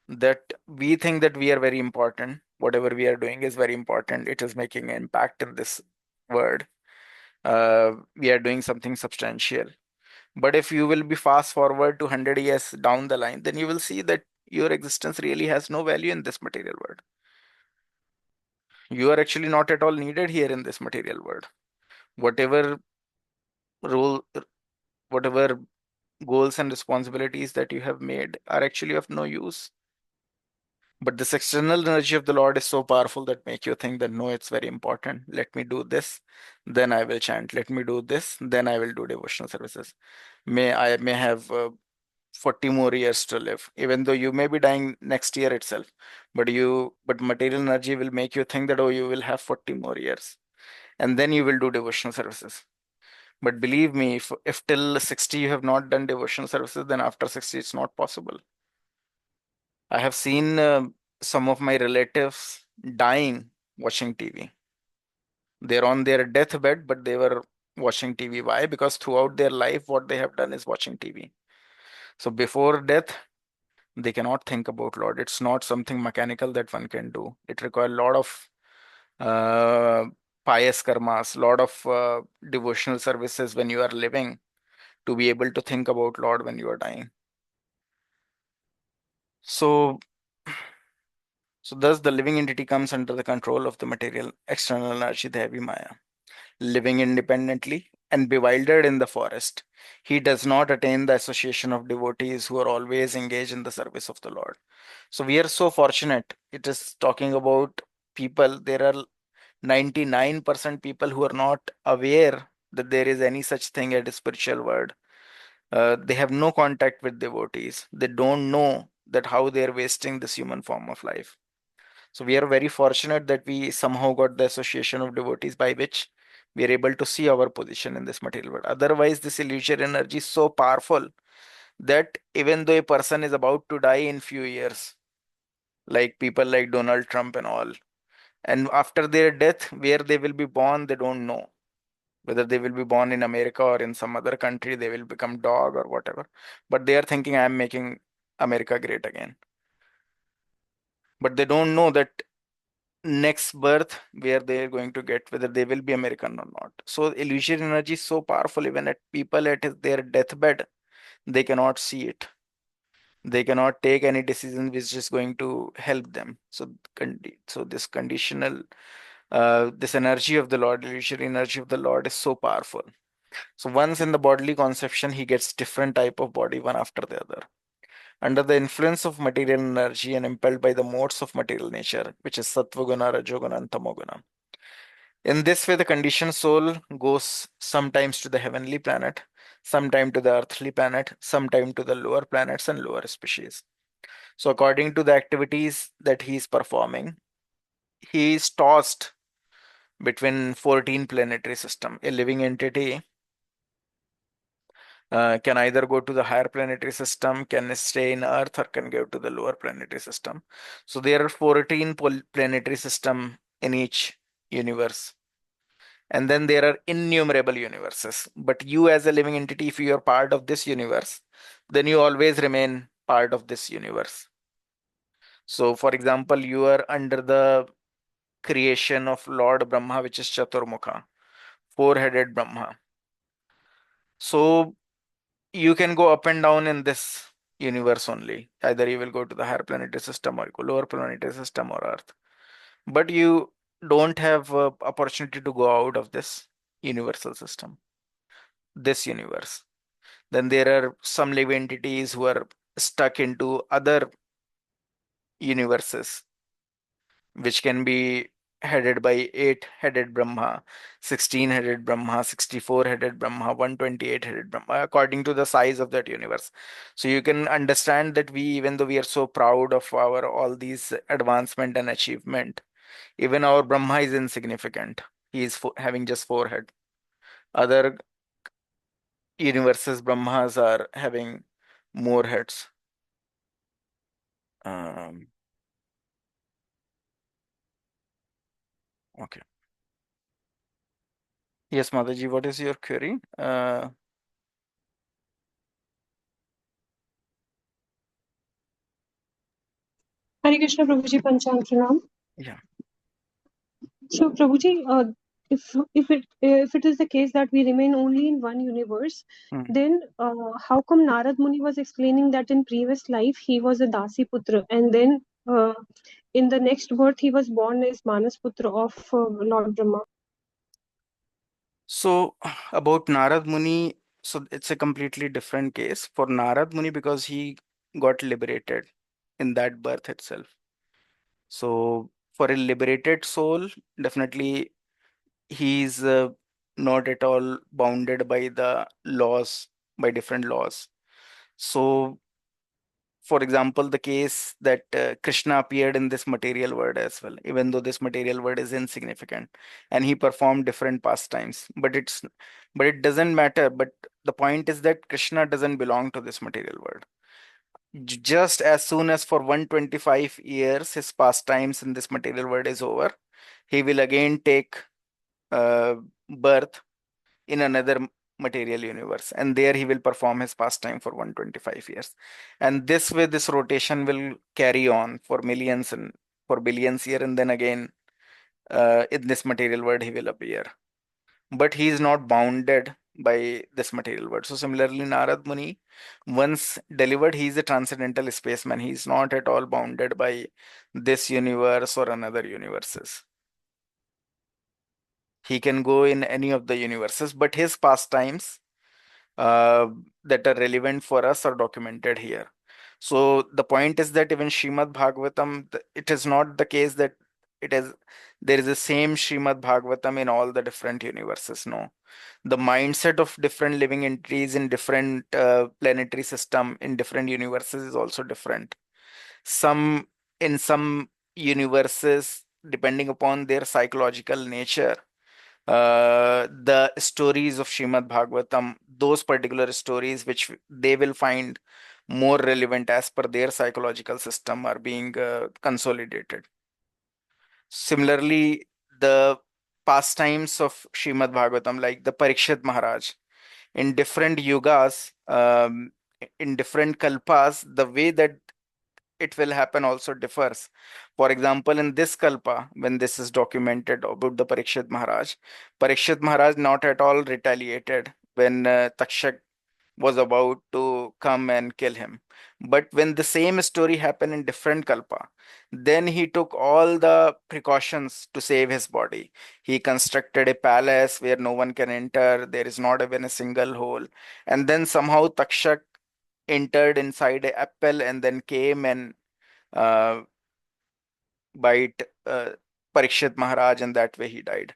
that we think that we are very important. Whatever we are doing is very important. It is making an impact in this world. We are doing something substantial. But if you will be fast forward to 100 years down the line, then you will see that your existence really has no value in this material world. You are actually not at all needed here in this material world. Whatever role, whatever goals and responsibilities that you have made are actually of no use. But this external energy of the Lord is so powerful that make you think that no, it's very important. Let me do this, then I will chant. Let me do this, then I will do devotional services. I may have 40 more years to live, even though you may be dying next year itself. But material energy will make you think that, oh, you will have 40 more years, and then you will do devotional services. But believe me, if till 60 you have not done devotional services, then after 60 it's not possible. I have seen some of my relatives dying watching TV. They're on their deathbed, but they were watching TV. Why? Because throughout their life, what they have done is watching TV. So before death, they cannot think about Lord. It's not something mechanical that one can do. It requires a lot of uh, pious karmas, lot of devotional services when you are living to be able to think about Lord when you are dying. So, so thus the living entity comes under the control of the material external energy, the heavy Maya. Living independently and bewildered in the forest, he does not attain the association of devotees who are always engaged in the service of the Lord. So we are so fortunate. It is talking about people. There are 99% people who are not aware that there is any such thing as a spiritual world. They have no contact with devotees. They don't know that how they are wasting this human form of life. So we are very fortunate that we somehow got the association of devotees by which we are able to see our position in this material world. Otherwise, this illusory energy is so powerful that even though a person is about to die in few years, like people like Donald Trump and all, and after their death, where they will be born, they don't know. Whether they will be born in America or in some other country, they will become dog or whatever. But they are thinking, I am making America great again. But they don't know that next birth where they are going to get, whether they will be American or not. So illusory energy is so powerful, even at people at their deathbed, they cannot see it. They cannot take any decision which is going to help them. So this conditional this energy of the Lord, illusory energy of the Lord, is so powerful. So once in the bodily conception, he gets different type of body one after the other. Under the influence of material energy and impelled by the modes of material nature, which is sattva guna, rajoguna, and tamoguna. In this way, the conditioned soul goes sometimes to the heavenly planet, sometime to the earthly planet, sometime to the lower planets and lower species. So according to the activities that he is performing, he is tossed between 14 planetary system. A living entity can either go to the higher planetary system, can stay in Earth, or can go to the lower planetary system. So there are 14 planetary system in each universe. And then there are innumerable universes. But you as a living entity, if you are part of this universe, then you always remain part of this universe. So for example, you are under the creation of Lord Brahma, which is Chaturmukha, four-headed Brahma. So you can go up and down in this universe only. Either you will go to the higher planetary system or go lower planetary system or Earth. But you don't have opportunity to go out of this universal system, this universe. Then there are some living entities who are stuck into other universes, which can be headed by eight-headed Brahma, 16-headed Brahma, 64-headed Brahma, 128-headed Brahma, according to the size of that universe. So you can understand that we, even though we are so proud of our all these advancement and achievement, even our Brahma is insignificant. He is having just four head. Other universes, Brahmas are having more heads. Um, okay. Yes, Mataji, what is your query? Hare Krishna, Prabhuji, Pancham Pranam. Yeah. So, Prabhuji, if it is the case that we remain only in one universe, Hmm. then how come Narad Muni was explaining that in previous life he was a Dasi Putra, and then in the next birth he was born as Manas Putra of Lord Brahma? So about Narad Muni, so it's a completely different case for Narad Muni because he got liberated in that birth itself. So for a liberated soul, definitely he's not at all bounded by the laws, by different laws. So for example, the case that Krishna appeared in this material world as well, even though this material world is insignificant, and he performed different pastimes. But it doesn't matter. But the point is that Krishna doesn't belong to this material world. Just as soon as for 125 years his pastimes in this material world is over, he will again take uh, birth in another material universe, and there he will perform his pastime for 125 years, and this way this rotation will carry on for millions and for billions year, and then again in this material world he will appear, but he is not bounded by this material world. So similarly, Narad Muni, once delivered, he is a transcendental spaceman. He is not at all bounded by this universe or another universes. He can go in any of the universes, but his pastimes uh, that are relevant for us are documented here. So the point is that even Srimad Bhagavatam, it is not the case that it is there is the same Srimad Bhagavatam in all the different universes. No, the mindset of different living entities in different planetary system in different universes is also different. Some in some universes, depending upon their psychological nature, the stories of Srimad Bhagavatam, those particular stories which they will find more relevant as per their psychological system, are being consolidated. Similarly, the pastimes of Srimad Bhagavatam, like the Parikshit Maharaj, in different yugas, in different kalpas, the way that it will happen also differs. For example, in this kalpa, when this is documented about the Parikshit Maharaj not at all retaliated when Takshak was about to come and kill him. But when the same story happened in different kalpa, then he took all the precautions to save his body. He constructed a palace where no one can enter, there is not even a single hole. And then somehow Takshak entered inside a apple and then came and uh, bite Parikshit Maharaj, and that way he died.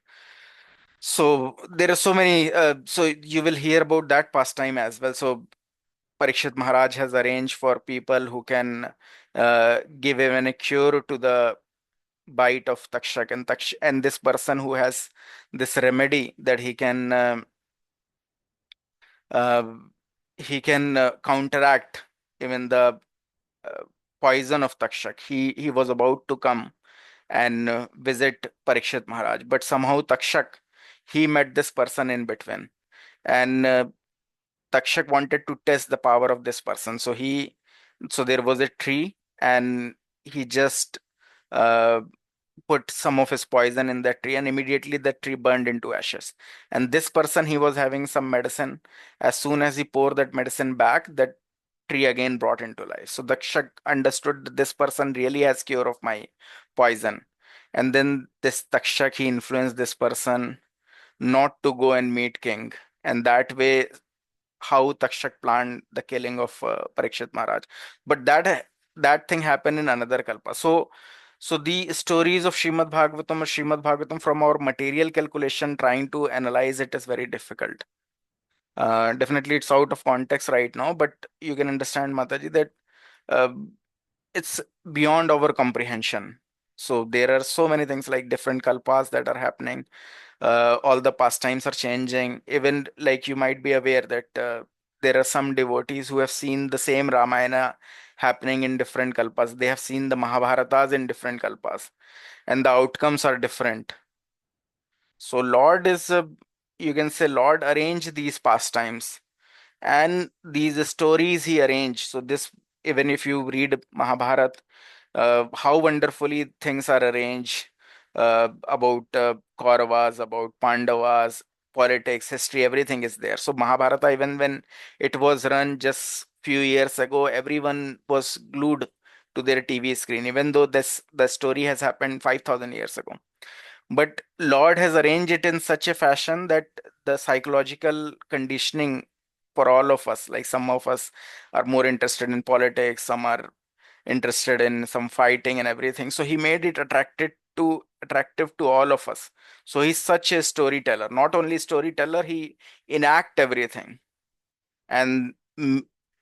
So there are so many. So you will hear about that pastime as well. So Parikshit Maharaj has arranged for people who can give even a cure to the bite of Takshak, and and this person who has this remedy that uh, he can counteract even the uh, poison of Takshak. He was about to come and visit Parikshit Maharaj. But somehow Takshak, he met this person in between. And Takshak wanted to test the power of this person. So there was a tree, and he just uh, put some of his poison in that tree, and immediately that tree burned into ashes. And this person, he was having some medicine. As soon as he poured that medicine back, that tree again brought into life. So Dakshak understood that this person really has cure of my poison. And then this Takshak, he influenced this person not to go and meet king. And that way, how Takshak planned the killing of Parikshit Maharaj. But that thing happened in another kalpa. So the stories of Srimad Bhagavatam from our material calculation, trying to analyze it is very difficult. Definitely, it's out of context right now, but you can understand, Mataji, that uh, it's beyond our comprehension. So there are so many things like different kalpas that are happening. All the pastimes are changing. Even like you might be aware that there are some devotees who have seen the same Ramayana happening in different kalpas. They have seen the Mahabharatas in different kalpas, and the outcomes are different. So Lord is, you can say, Lord arranged these pastimes and these stories he arranged. So this, even if you read Mahabharata, how wonderfully things are arranged about Kauravas, about Pandavas, politics, history, everything is there. So Mahabharata, even when it was run just few years ago, everyone was glued to their TV screen, even though the story has happened 5,000 years ago. But Lord has arranged it in such a fashion that the psychological conditioning for all of us, like some of us are more interested in politics, some are interested in some fighting and everything. So he made it attractive to all of us. So he's such a storyteller. Not only storyteller, he enact everything and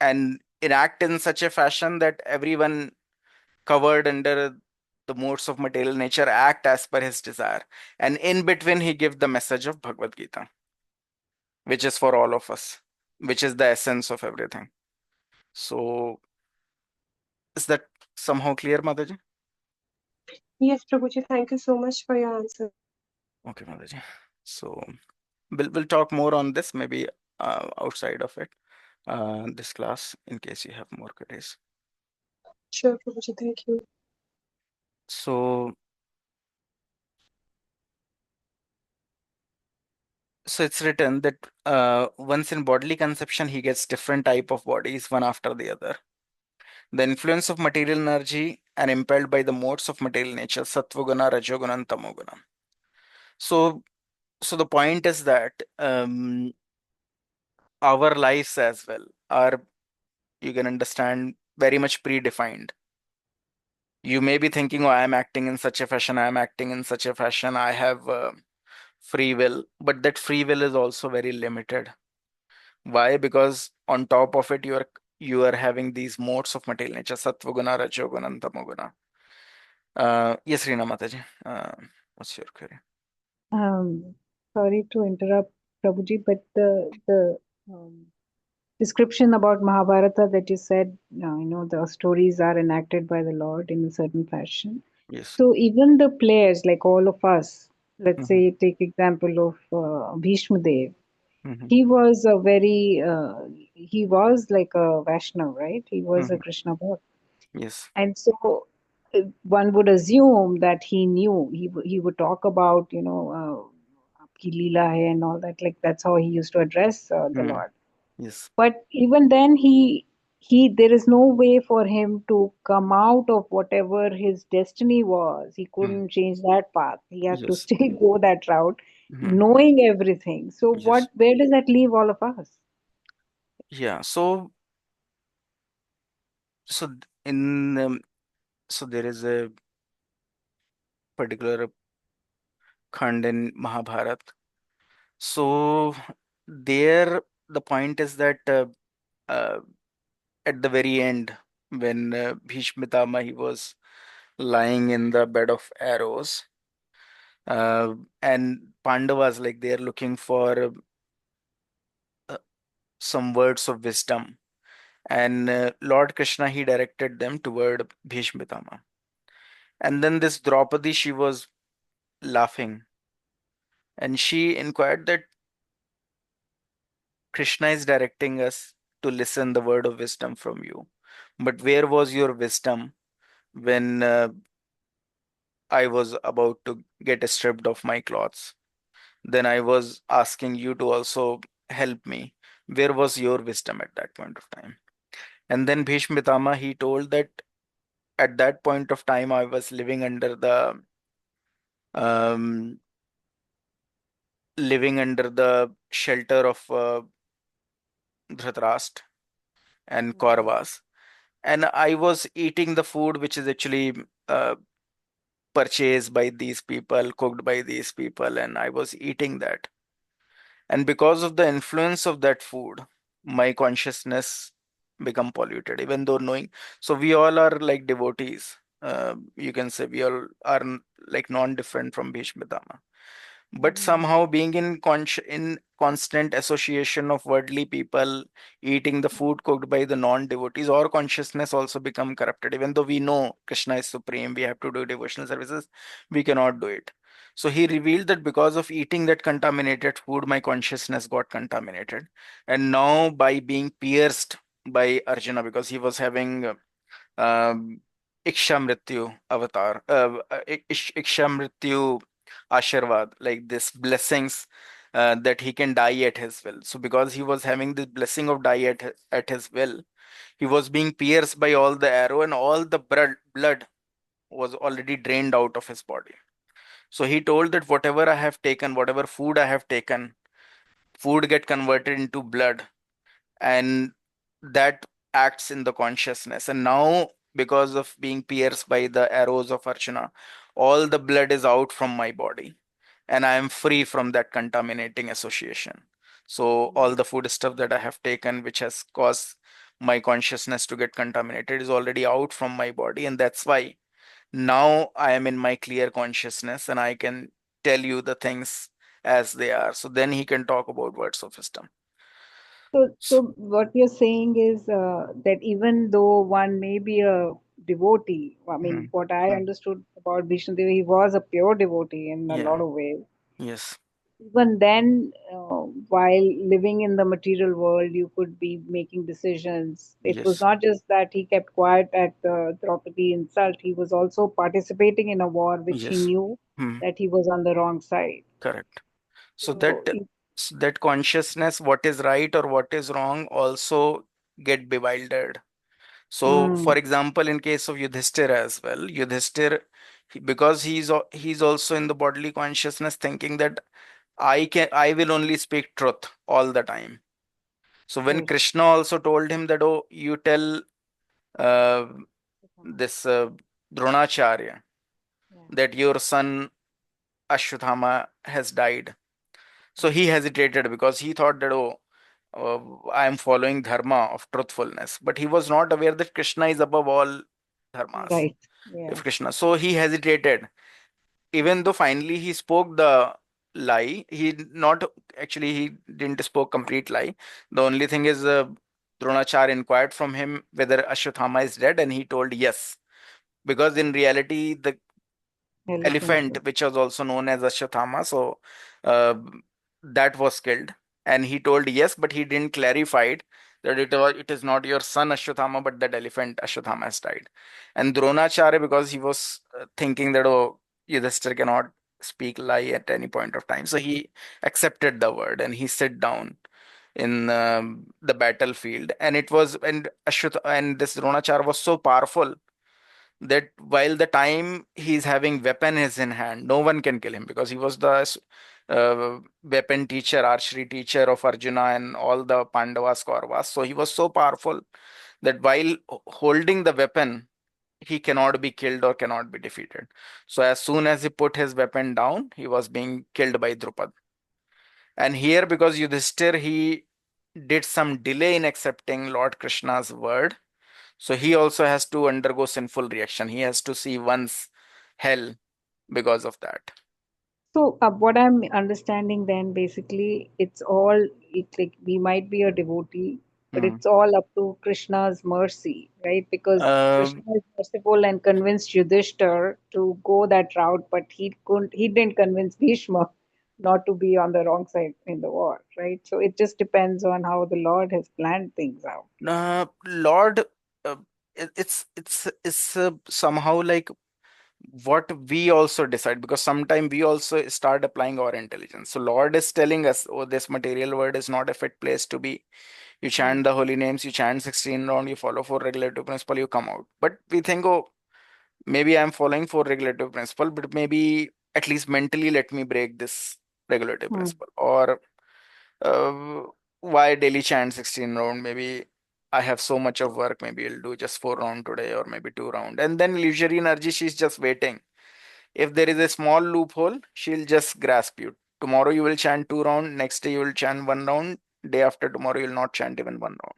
and enact in such a fashion that everyone covered under the modes of material nature act as per his desire. And in between, he gives the message of Bhagavad Gita, which is for all of us, which is the essence of everything. So, is that somehow clear, Mataji? Yes, Prabhuji, thank you so much for your answer. Okay, Mataji. So, we'll talk more on this maybe outside of it, this class, in case you have more queries. Sure, Prabhuji, thank you. So, it's written that once in bodily conception, he gets different type of bodies, one after the other. The influence of material energy and impelled by the modes of material nature, sattva-guna, rajoguna, and tamoguna. So, the point is that our lives as well are, you can understand, very much predefined. You may be thinking, oh, I am acting in such a fashion, I am acting in such a fashion, I have free will, but that free will is also very limited. Why? Because on top of it, you are having these modes of material nature, sattva guna, rajoguna, and tamoguna. Yes, Reena Mataji. What's your query? Sorry to interrupt, Prabhuji, but the description about Mahabharata that you said, the stories are enacted by the Lord in a certain fashion. Yes. So even the players, like all of us, let's Mm-hmm. say take example of Bhishma Dev, Mm-hmm. he was a very, he was like a Vaishnav, right? He was a Mm-hmm. Krishna bhakt. Yes. And so one would assume that he knew, he would talk about, Aapki Leela hai and all that, like that's how he used to address the Mm-hmm. Lord. Yes. But even then, there is no way for him to come out of whatever his destiny was. He Mm. couldn't change that path. He had to Yes. still go that route, Mm-hmm. knowing everything. So Yes. where does that leave all of us? Yeah. So so in so there is a particular khand in Mahabharat. So there the point is that uh, at the very end, when Bhishma he was lying in the bed of arrows, and Pandavas, like, they're looking for uh, some words of wisdom, and Lord Krishna, he directed them toward Bhishma. And then this Draupadi, she was laughing, and she inquired that Krishna is directing us to listen the word of wisdom from you, but where was your wisdom when I was about to get stripped of my clothes? Then I was asking you to also help me. Where was your wisdom at that point of time? And then Bhishma Pitama, he told that at that point of time I was um, living under the shelter of Dhritarashtra and Kauravas, and I was eating the food which is actually uh, purchased by these people, cooked by these people, and I was eating that. And because of the influence of that food, my consciousness become polluted, even though knowing. So we all are like devotees. You can say we all are like non-different from Bhishma, but somehow being in constant association of worldly people, eating the food cooked by the non-devotees, our consciousness also become corrupted. Even though we know Krishna is supreme, we have to do devotional services, we cannot do it. So he revealed that because of eating that contaminated food, my consciousness got contaminated, and now by being pierced by Arjuna, because he was having um, Iksha Mrityu avatar, Iksha Mrityu Ashirvad, like this blessings, that he can die at his will. So because he was having this blessing of die at his will, he was being pierced by all the arrow, and all the blood was already drained out of his body. So he told that whatever I have taken, whatever food I have taken, food get converted into blood, and that acts in the consciousness. And now, because of being pierced by the arrows of Arjuna, all the blood is out from my body, and I am free from that contaminating association. So all the food stuff that I have taken, which has caused my consciousness to get contaminated, is already out from my body, and that's why now I am in my clear consciousness and I can tell you the things as they are. So then he can talk about words of wisdom. So what you're saying is that even though one may be a devotee, I mean, Mhm. what I Mm. understood about Vishnu Dev, he was a pure devotee in a lot Yeah. of ways. Yes. Even then, while living in the material world, you could be making decisions. It was Yes. not just that he kept quiet at the Draupadi insult, he was also participating in a war which he Yes. knew Hmm. that he was on the wrong side. Correct. So So, that consciousness, what is right or what is wrong, also get bewildered. So, mm, for example, in case of Yudhishthir as well, Yudhishthir, because he's also in the bodily consciousness, thinking that I will only speak truth all the time. So when yes, Krishna also told him that, oh, you tell uh, this Dronacharya yeah, that your son Ashwatthama has died. So he hesitated because he thought that, oh, I am following dharma of truthfulness. But he was not aware that Krishna is above all dharmas. right, yeah, If Krishna, so he hesitated. Even though finally he spoke the lie, he not actually he didn't spoke complete lie. The only thing is, Dronachar inquired from him whether Ashwatthama is dead, and he told yes, because in reality the elephant, elephant, which was also known as Ashwatthama, so uh, that was killed. And he told yes, but he didn't clarify it, that it is not your son Ashwatthama, but that elephant Ashwatthama has died. And Dronacharya, because he was thinking that, oh, Yudhishthira cannot speak lie at any point of time, so he accepted the word and he sat down in the battlefield. And it was, and and this Dronacharya was so powerful that while the time he's having weapon is in hand, no one can kill him, because he was the weapon teacher, archery teacher of Arjuna and all the Pandavas, Kauravas. So he was so powerful that while holding the weapon, he cannot be killed or cannot be defeated. So as soon as he put his weapon down, he was being killed by Drupad. And here, because Yudhishthir, he did some delay in accepting Lord Krishna's word, so he also has to undergo sinful reaction. He has to see one's hell because of that. So, what I'm understanding then, basically, it's like we might be a devotee, but Hmm. it's all up to Krishna's mercy, right? Because Um, Krishna is merciful and convinced Yudhishthir to go that route, but he didn't convince Bhishma not to be on the wrong side in the war, right? So it just depends on how the Lord has planned things out. Lord, uh, it's somehow like what we also decide, because sometimes we also start applying our intelligence. So Lord is telling us, oh, this material world is not a fit place to be. You chant Mm, the holy names, you chant 16 round, you follow four regulative principle, you come out. But we think, oh, maybe I'm following four regulative principle, but maybe at least mentally let me break this regulative mm, principle. Or uh, why daily chant 16 round? Maybe I have so much of work, maybe I'll do just four round today or maybe two round. And then illusory energy, she's just waiting. If there is a small loophole, she'll just grasp you. Tomorrow you will chant two round, next day you will chant one round, day after tomorrow you'll not chant even one round.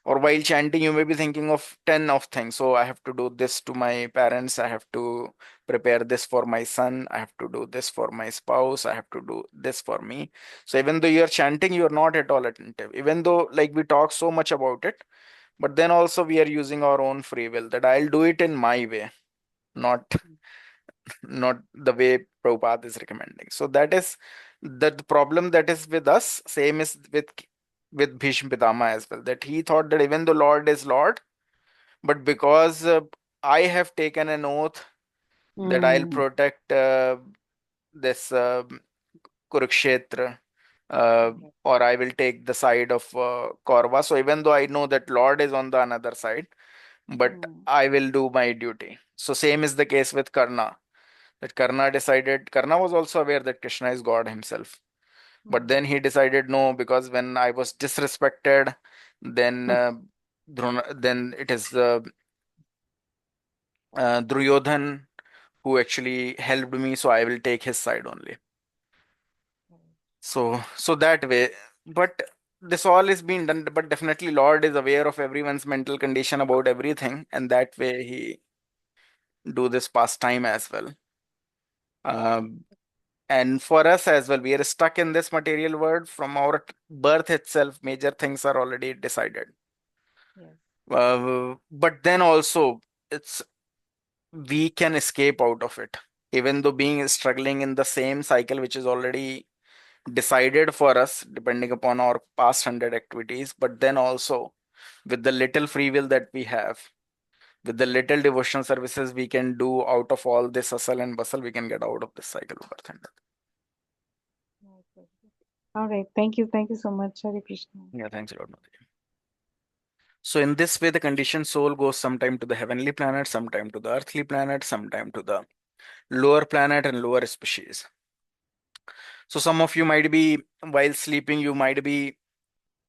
Or while chanting, you may be thinking of 10 of things. So I have to do this to my parents, I have to prepare this for my son, I have to do this for my spouse, I have to do this for me. So even though you're chanting, you're not at all attentive. Even though like we talk so much about it, but then also we are using our own free will, that I'll do it in my way, not not the way Prabhupada is recommending. So that is the problem that is with us. Same is with Bhishma Pitama as well. That he thought that even the Lord is Lord, but because I have taken an oath that I'll mm, protect this Kurukshetra, or I will take the side of Kaurava. So even though I know that Lord is on the another side, but mm, I will do my duty. So same is the case with Karna. That Karna was also aware that Krishna is God himself. But then he decided no, because when I was disrespected, then then it is Duryodhan who actually helped me, so I will take his side only. So that way, but this all is being done, but definitely Lord is aware of everyone's mental condition about everything, and that way he do this pastime as well. Um, and for us as well, we are stuck in this material world from our birth itself. Major things are already decided. Yes. But then also, it's we can escape out of it, even though being struggling in the same cycle which is already decided for us depending upon our past 100 activities. But then also, with the little free will that we have, with the little devotional services we can do out of all this hustle and bustle, we can get out of this cycle of birth and death. All right. Thank you. Thank you so much, Hare Krishna. Yeah, thanks a lot, Madhuri. So in this way, the conditioned soul goes sometime to the heavenly planet, sometime to the earthly planet, sometime to the lower planet and lower species. So some of you might be, while sleeping, you might be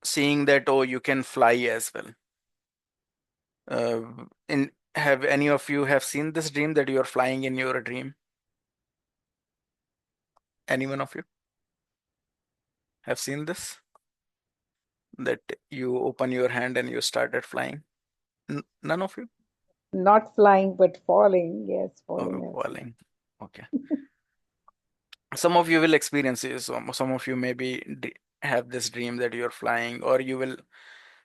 seeing that, oh, you can fly as well. In Have any of you have seen this dream that you are flying in your dream? Any one of you have seen this? That you open your hand and you started flying? None of you? Not flying, but falling. Yes, Oh, falling. I've seen. falling. Okay. Some of you will experience this. Some of you maybe have this dream that you're flying, or you will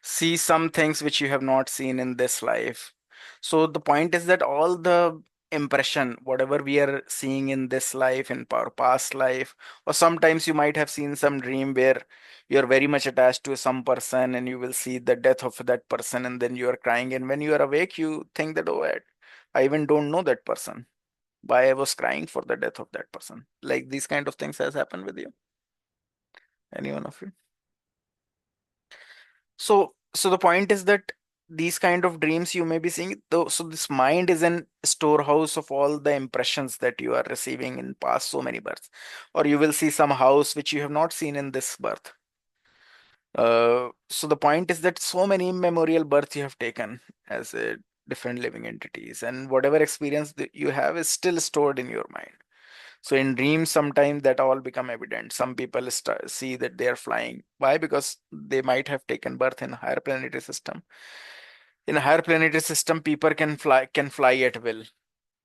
see some things which you have not seen in this life. So the point is that all the impression, whatever we are seeing in this life, in our past life, or sometimes you might have seen some dream where you're very much attached to some person and you will see the death of that person and then you are crying. And when you are awake, you think that, oh, I even don't know that person. Why I was crying for the death of that person. Like these kind of things has happened with you. Any one of you? So the point is that these kind of dreams you may be seeing, though, so this mind is an storehouse of all the impressions that you are receiving in past so many births. Or you will see some house which you have not seen in this birth. So the point is that so many immemorial births you have taken as a different living entities, and whatever experience that you have is still stored in your mind. So in dreams, sometimes that all become evident. Some people see that they are flying. Why? Because they might have taken birth in a higher planetary system. In a higher planetary system, people can fly at will.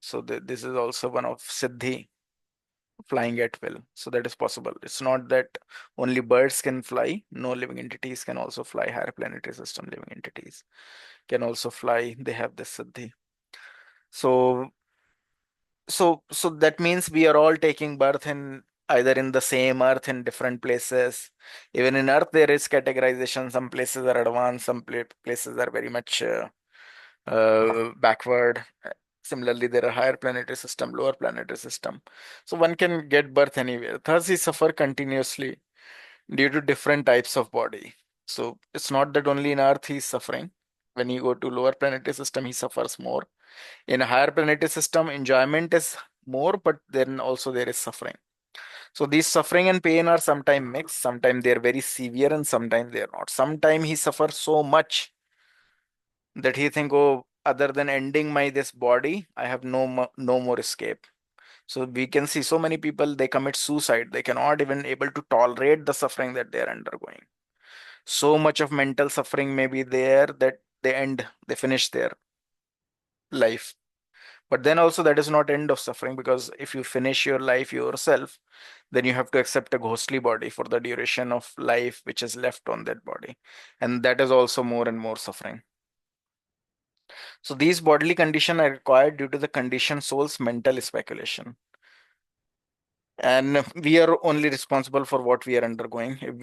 So this is also one of siddhi, flying at will. So that is possible. It's not that only birds can fly. No living entities can also fly. Higher planetary system living entities can also fly. They have this siddhi. So so that means we are all taking birth in either in the same earth in different places. Even in earth there is categorization. Some places are advanced, some places are very much backward. Similarly, there are higher planetary system, lower planetary system. So one can get birth anywhere. Thus he suffer continuously due to different types of body. So it's not that only in earth he is suffering. When you go to lower planetary system, he suffers more. In a higher planetary system, enjoyment is more, but then also there is suffering. So these suffering and pain are sometimes mixed. Sometimes they are very severe and sometimes they are not. Sometimes he suffers so much that he think, oh, other than ending my this body, I have no more escape. So we can see so many people, they commit suicide. They cannot even able to tolerate the suffering that they are undergoing. So much of mental suffering may be there that they finish their life. But then also that is not end of suffering, because if you finish your life yourself, then you have to accept a ghostly body for the duration of life which is left on that body. And that is also more and more suffering. So these bodily conditions are required due to the conditioned soul's mental speculation. And we are only responsible for what we are undergoing. If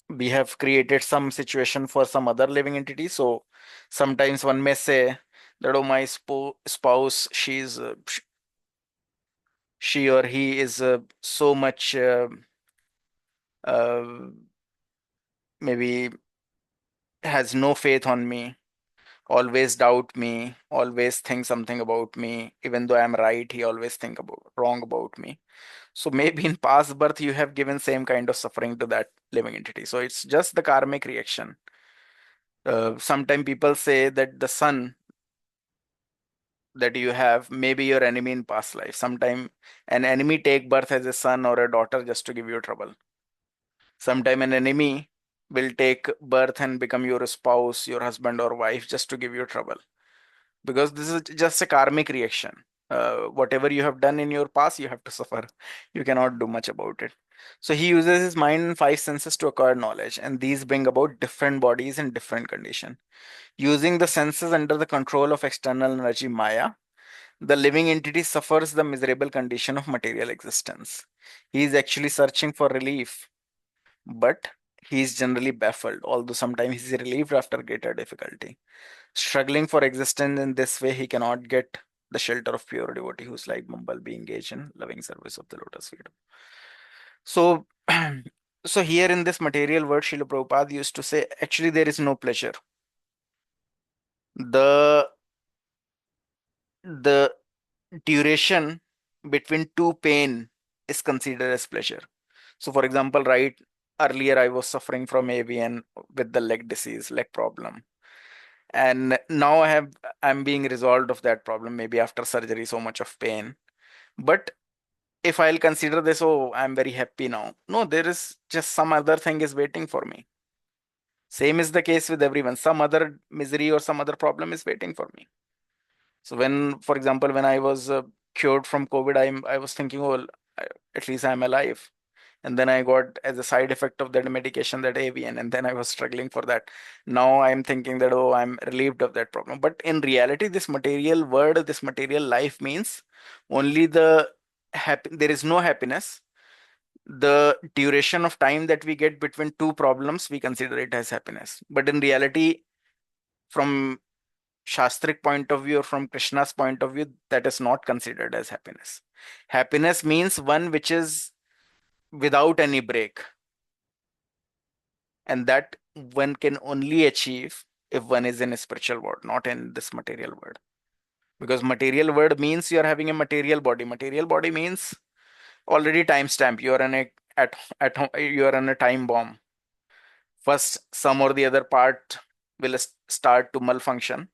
we have created some situation for some other living entity. So sometimes one may say that, oh, my spouse, she or he is so much uh, maybe has no faith on me, always doubt me, always think something about me. Even though I'm right, he always think about wrong about me. So maybe in past birth you have given same kind of suffering to that living entity. So it's just the karmic reaction. Sometimes people say that the son that you have may be your enemy in past life. Sometime an enemy take birth as a son or a daughter just to give you trouble. Sometime an enemy will take birth and become your spouse, your husband or wife just to give you trouble. Because this is just a karmic reaction. Whatever you have done in your past, you have to suffer. You cannot do much about it. So he uses his mind and five senses to acquire knowledge, and these bring about different bodies in different condition. Using the senses under the control of external energy Maya, the living entity suffers the miserable condition of material existence. He is actually searching for relief, but he is generally baffled, although sometimes he is relieved after greater difficulty. Struggling for existence in this way, he cannot get the shelter of pure devotee who's like Bumblebee engaged in loving service of the lotus feet. So, so here in this material word, Srila Prabhupada used to say, actually there is no pleasure. The the duration between two pain is considered as pleasure. So, for example, right earlier I was suffering from AVN with the leg disease, leg problem, and now I'm being resolved of that problem. Maybe after surgery, so much of pain. But if I'll consider this, oh, I'm very happy now. No, there is just some other thing is waiting for me. Same is the case with everyone. Some other misery or some other problem is waiting for me. So when, for example, when I was cured from COVID, I was thinking, oh, at least I'm alive. And then I got as a side effect of that medication that AVN, and then I was struggling for that. Now I'm thinking that, oh, I'm relieved of that problem. But in reality, this material word, this material life means only the happy. There is no happiness. The duration of time that we get between two problems, we consider it as happiness. But in reality, from Shastric point of view or from Krishna's point of view, that is not considered as happiness. Happiness means one which is without any break, and that one can only achieve if one is in a spiritual world, not in this material world. Because material world means you are having a material body. Material body means already timestamp. You are in a at home, you are in a time bomb. First, some or the other part will start to malfunction.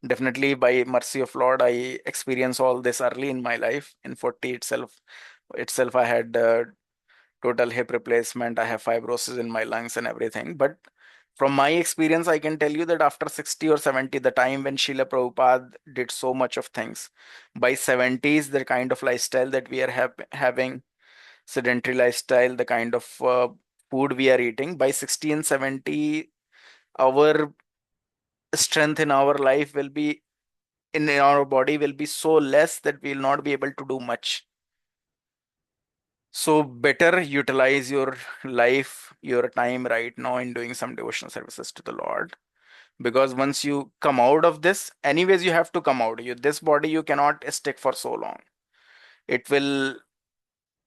Definitely, by mercy of Lord, I experience all this early in my life. In 40 itself, I had total hip replacement. I have fibrosis in my lungs and everything. But from my experience, I can tell you that after 60 or 70, the time when Srila Prabhupada did so much of things, by 70s, the kind of lifestyle that we are having, sedentary lifestyle, the kind of food we are eating, by 60 and 70, our strength in our life will be in our body will be so less that we will not be able to do much. So better utilize your life, your time right now in doing some devotional services to the Lord. Because once you come out of this, anyways, you have to come out. This body you cannot stick for so long. It will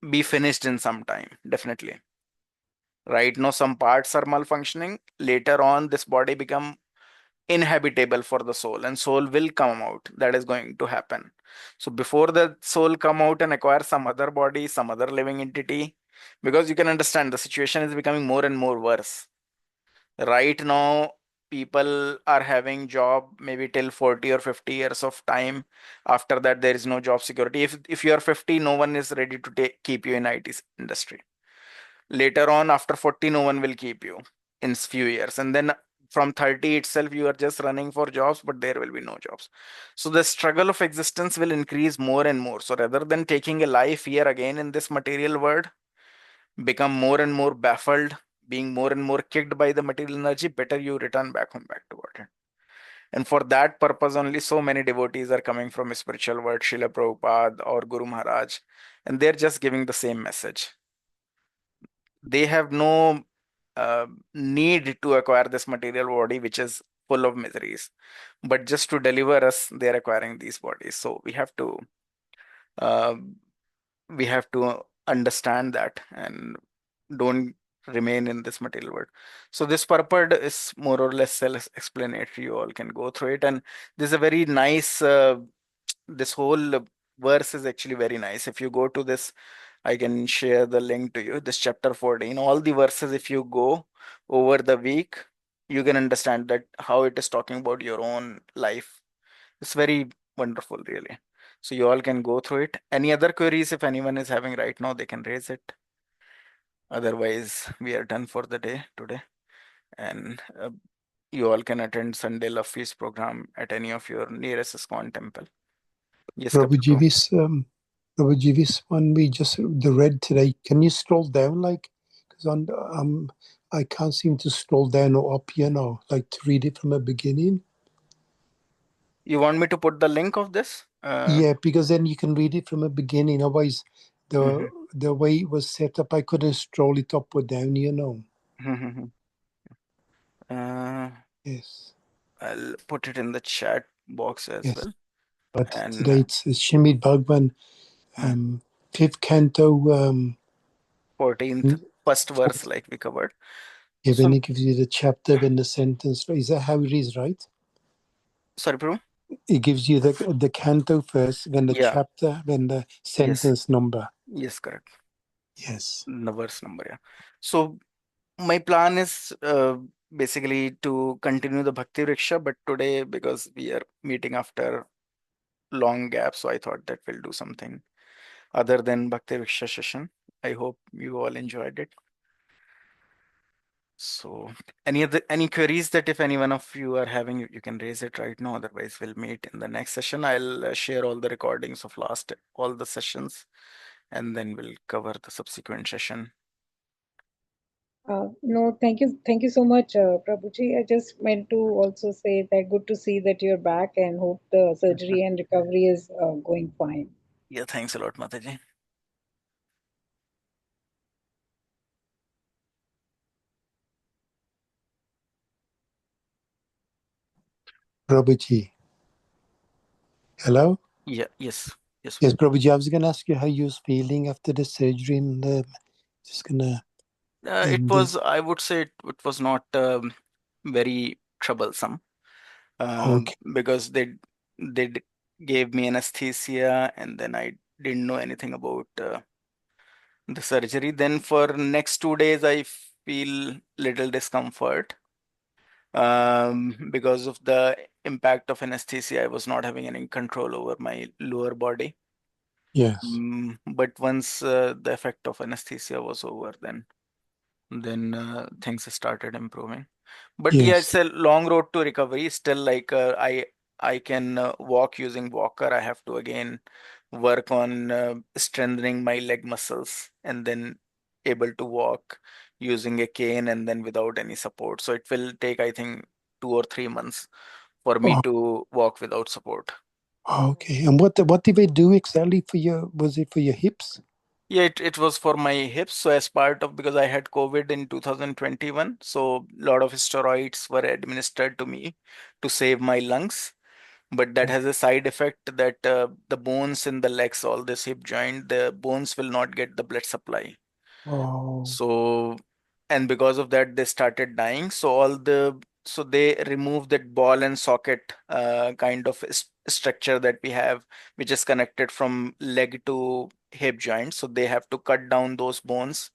be finished in some time, definitely. Right now, some parts are malfunctioning. Later on, this body become inhabitable for the soul, and soul will come out. That is going to happen. So before the soul come out and acquire some other body, some other living entity, because you can understand the situation is becoming more and more worse. Right now, people are having job maybe till 40 or 50 years of time. After that, there is no job security. If you are 50, no one is ready to keep you in IT industry. Later on, after 40, no one will keep you in few years. And then from 30 itself, you are just running for jobs, but there will be no jobs. So the struggle of existence will increase more and more. So rather than taking a life here again in this material world, become more and more baffled, being more and more kicked by the material energy, better you return back home, back to Godhead. And for that purpose, only so many devotees are coming from a spiritual world, Srila Prabhupada or Guru Maharaj, and they're just giving the same message. They have no need to acquire this material body, which is full of miseries, but just to deliver us, they're acquiring these bodies. So uh, we have to understand that and don't remain in this material world. So this purport is more or less self-explanatory. You all can go through it, and this is a very nice. This whole verse is actually very nice. If you go to this, I can share the link to you. This chapter 14, all the verses, if you go over the week, you can understand that how it is talking about your own life. It's very wonderful, really. So you all can go through it. Any other queries, if anyone is having right now, they can raise it. Otherwise, we are done for the day today. And you all can attend Sunday Love Feast program at any of your nearest ISKCON temple. Yes, Kapil bro. Prabhuji, this one we just the read today. Can you scroll down, like, because I can't seem to scroll down or up, like to read it from the beginning. You want me to put the link of this? Yeah, because then you can read it from the beginning. Otherwise, Mhm. the way it was set up, I couldn't scroll it up or down. Yes. I'll put it in the chat box as Yes. well. But And today it's Srimad Bhagavatam, 5th canto, 14th, first verse, like we covered. yeah, then So, it gives you the chapter, then the sentence. Is that how it is, right? sorry, bro. It gives you the canto first, then the Yeah. chapter, then the Yes. sentence number. Yes, correct. Yes. The verse number. Yeah. So my plan is basically to continue the Bhakti Riksha, but today because we are meeting after long gap, so I thought that we'll do something other than Bhakti Riksha session. I hope you all enjoyed it. So any queries that if any one of you are having, you can raise it right now. Otherwise, we'll meet in the next session. I'll share all the recordings of last all the sessions, and then we'll cover the subsequent session. No, thank you so much, Prabhuji. I just meant to also say that good to see that you're back and hope the surgery and recovery is going fine. Yeah, thanks a lot, Mataji. Prabhuji. Hello? Yeah, yes, yes. Yes, Prabhuji, I was going to ask you how you was feeling after the surgery, and just going to It end was, this. I would say, it was not very troublesome Okay. because they gave me anesthesia, and then I didn't know anything about the surgery. Then for next 2 days, I feel little discomfort because of the impact of anesthesia. I was not having any control over my lower body. Yes. But once the effect of anesthesia was over, then things started improving. But yeah, Yes. it's a long road to recovery. Still, like I can walk using walker. I have to again work on strengthening my leg muscles, and then able to walk using a cane, and then without any support. So it will take, I think, 2 or 3 months for me Oh, to walk without support. okay. And what did they do exactly for your? Was it for your hips? Yeah, it was for my hips. So as part of, because I had COVID in 2021, so a lot of steroids were administered to me to save my lungs. But that has a side effect that the bones in the legs, all this hip joint, the bones will not get the blood supply. Oh, So, and because of that, they started dying. So they removed that ball and socket kind of structure that we have, which is connected from leg to hip joint. So they have to cut down those bones,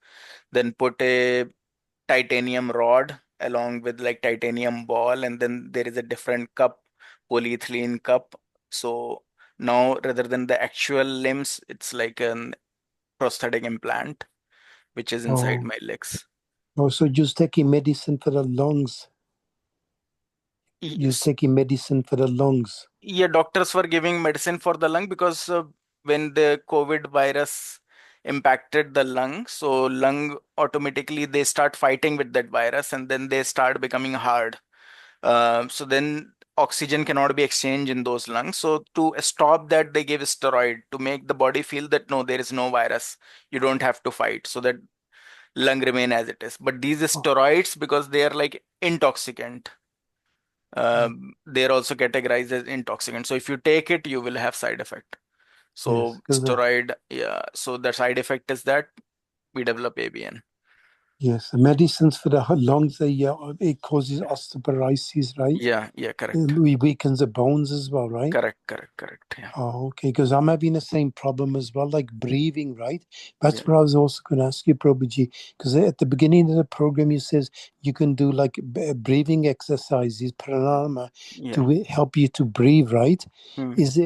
then put a titanium rod along with like titanium ball, and then there is a different cup, polyethylene cup. So now rather than the actual limbs, it's like an prosthetic implant which is inside oh, my legs. oh. So just taking medicine for the lungs. You're Yes. taking medicine for the lungs. Yeah, doctors were giving medicine for the lung because when the COVID virus impacted the lung, so lung automatically they start fighting with that virus, and then they start becoming hard. So then oxygen cannot be exchanged in those lungs. So to stop that, they gave steroid to make the body feel that no, there is no virus. You don't have to fight, so that lung remain as it is. But these Oh, steroids, because they are like intoxicant, oh, they're also categorized as intoxicant. So if you take it, you will have side effect. yes, So because steroid, yeah. So the side effect is that we develop ABN. Yes, the medicines for the lungs, it causes osteoporosis, right? Yeah, correct. It weakens the bones as well, right? Correct. Yeah. Oh, okay. Because I'm having the same problem as well, like breathing, right? That's Yeah. what I was also going to ask you, Prabhuji. Because at the beginning of the program, you says you can do like breathing exercises, pranayama, Yeah. to help you to breathe, right? Mhm. Is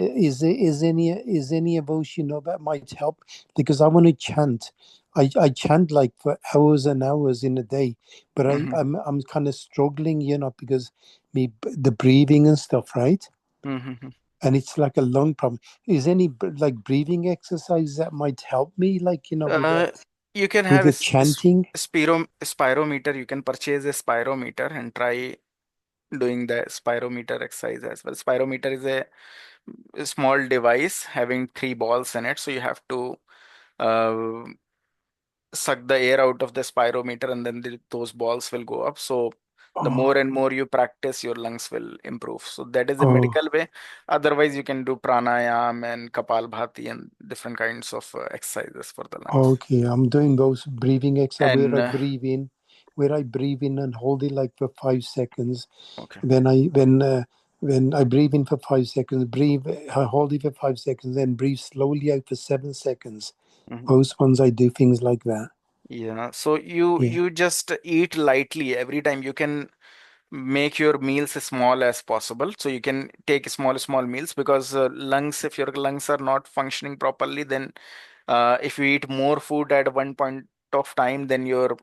any of those that might help? Because I want to chant. I chant like for hours and hours in a day, but Mhm. I'm kind of struggling, because the breathing and stuff, right? Mhm. And it's like a lung problem. Is any like breathing exercise that might help me, like with Uh, you can have the chanting? spirometer. You can purchase a spirometer and try doing the spirometer exercise as well. Spirometer is a small device having three balls in it. So you have to uh, suck the air out of the spirometer, and then those balls will go up. So the more Oh, and more you practice, your lungs will improve. So that is a oh, medical way. Otherwise, you can do pranayam and kapalbhati and different kinds of exercises for the lungs. okay. I'm doing those breathing exercise And where I breathe in and hold it like for 5 seconds. okay. When I breathe in for 5 seconds, I hold it for 5 seconds, then breathe slowly out for 7 seconds. Mhm. Those ones I do things like that. Yeah, so you Yeah. you just eat lightly every time. You can make your meals as small as possible, so you can take small meals, because lungs, if your lungs are not functioning properly, then if you eat more food at one point of time, then your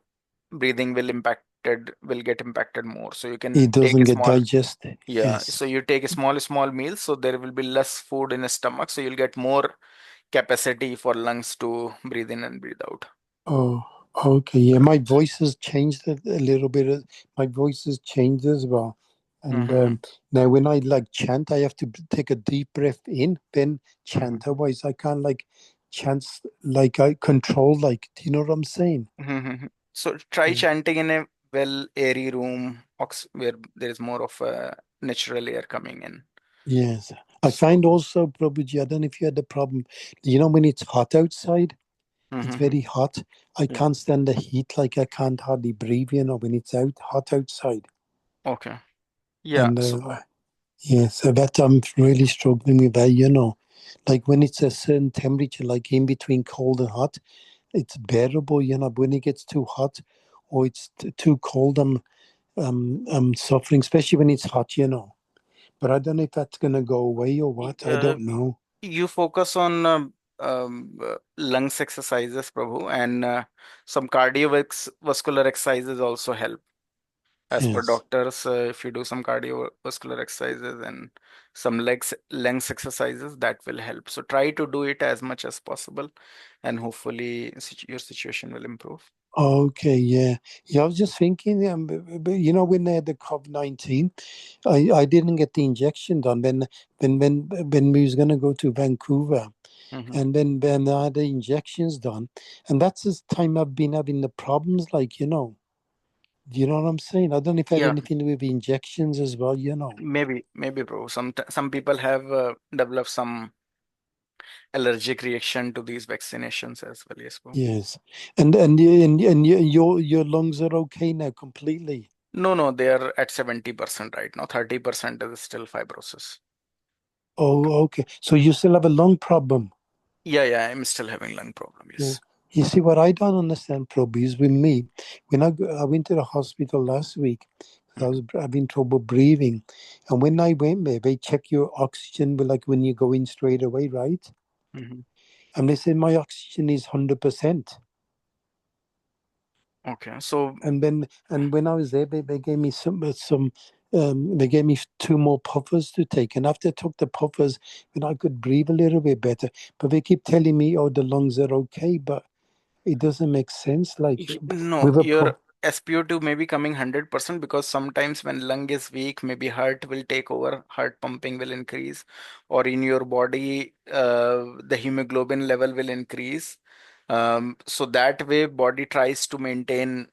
breathing will get impacted more. So you can It take doesn't a get small, digested. yeah, Yes. so you take a small meals, so there will be less food in the stomach, so you'll get more capacity for lungs to breathe in and breathe out. Oh, okay. Yeah, my voice has changed a little bit. My voice has changed as well. And Mm-hmm. now when I like chant, I have to take a deep breath in, then chant. Otherwise, I can't like chant like I control. Like, do you know what I'm saying? Mm-hmm. So try Yeah. chanting in a well airy room, where there is more of a natural air coming in. Yes. I find So, also, Prabhuji, I don't know if you had the problem. When it's hot outside, it's mm-hmm. very hot. I Yeah. can't stand the heat. Like I can't hardly breathe. When it's hot outside. Okay. Yeah. And So, yeah, so that I'm really struggling with that. Like when it's a certain temperature, like in between cold and hot, it's bearable. But when it gets too hot or it's too cold, I'm suffering, especially when it's hot. But I don't know if that's gonna go away or what. I uh, don't know. you focus on lungs exercises, Prabhu, and some cardiovascular exercises also help. As per Yes. doctors, if you do some cardiovascular exercises and some lungs exercises, that will help. So try to do it as much as possible, and hopefully your situation will improve. Okay, yeah. Yeah, I was just thinking, but when they had the COVID-19, I didn't get the injection done. When we was gonna go to Vancouver, Hmm. and then I had the injections done, and that's the time I've been having the problems. Like. Do you know what I'm saying? I don't know if it had Yeah, anything to do with injections as well. maybe, bro. Some people have developed some allergic reaction to these vaccinations as well. Yes, bro. Yes. And your lungs are okay now completely. No, they are at 70% right now. 30% is still fibrosis. Oh, okay. So you still have a lung problem. Yeah, I'm still having lung problem. Yeah. Yes. You see, what I don't understand, probably, is with me, when I went to the hospital last week, 'cause I was having trouble breathing. And when I went there, they check your oxygen, but like when you go in straight away, right? Hmm. And they said my oxygen is 100%. Okay, so And when I was there, they gave me they gave me two more puffers to take. And after I took the puffers, then I could breathe a little bit better. But they keep telling me, oh, the lungs are okay, but it doesn't make sense. Like No, with a your puff. SpO2 may be coming 100%, because sometimes when lung is weak, maybe heart will take over, heart pumping will increase, or in your body, the hemoglobin level will increase. So that way, body tries to maintain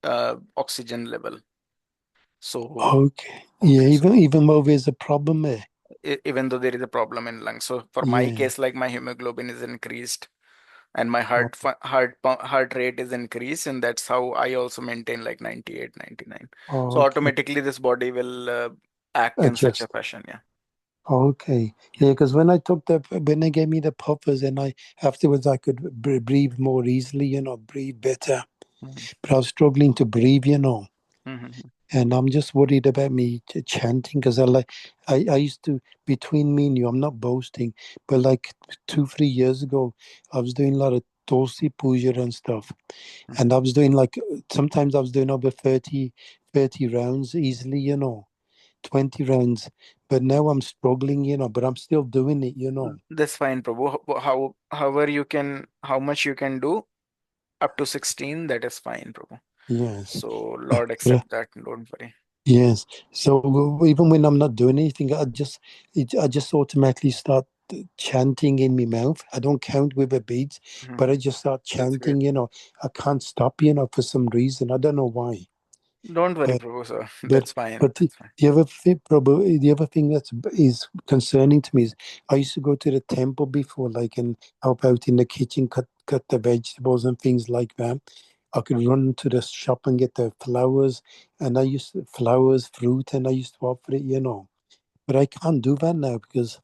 oxygen level. So, Okay. Yeah, okay, so even though there's a problem there. even though there is a problem in lung, so for my Yeah. case, like my hemoglobin is increased. and my Oh, heart rate is increased, and that's how I also maintain like 98, 99. So okay. automatically this body will act in such a Adjust. fashion. Yeah. Okay. Yeah, because when they gave me the puffers, and I afterwards I could breathe more easily, breathe better. Mhm. But I was struggling to breathe. Mhm. And I'm just worried about me chanting because I used to, between me and you, I'm not boasting, but like 2 3 years ago, I was doing a lot of Tulsi puja and stuff. And I was doing sometimes I was doing over 30 rounds easily, 20 rounds. But now I'm struggling, but I'm still doing it. That's fine, Prabhu. However you can, how much you can do up to 16, that is fine, Prabhu. Yes. So Lord But, accept that, don't worry. yes. So even when I'm not doing anything, I just automatically start chanting in my mouth. I don't count with the beads, but I Mhm. just start That's great. chanting. I can't stop, for some reason. I don't know why. Don't worry, But Prabhu, sir. but That's fine. but That's fine. the other thing that is concerning to me is I used to go to the temple before, like, and help out in the kitchen, cut the vegetables and things like that. I could run to the shop and get the flowers, and flowers, fruit, and I used to offer it. But I can't do that now because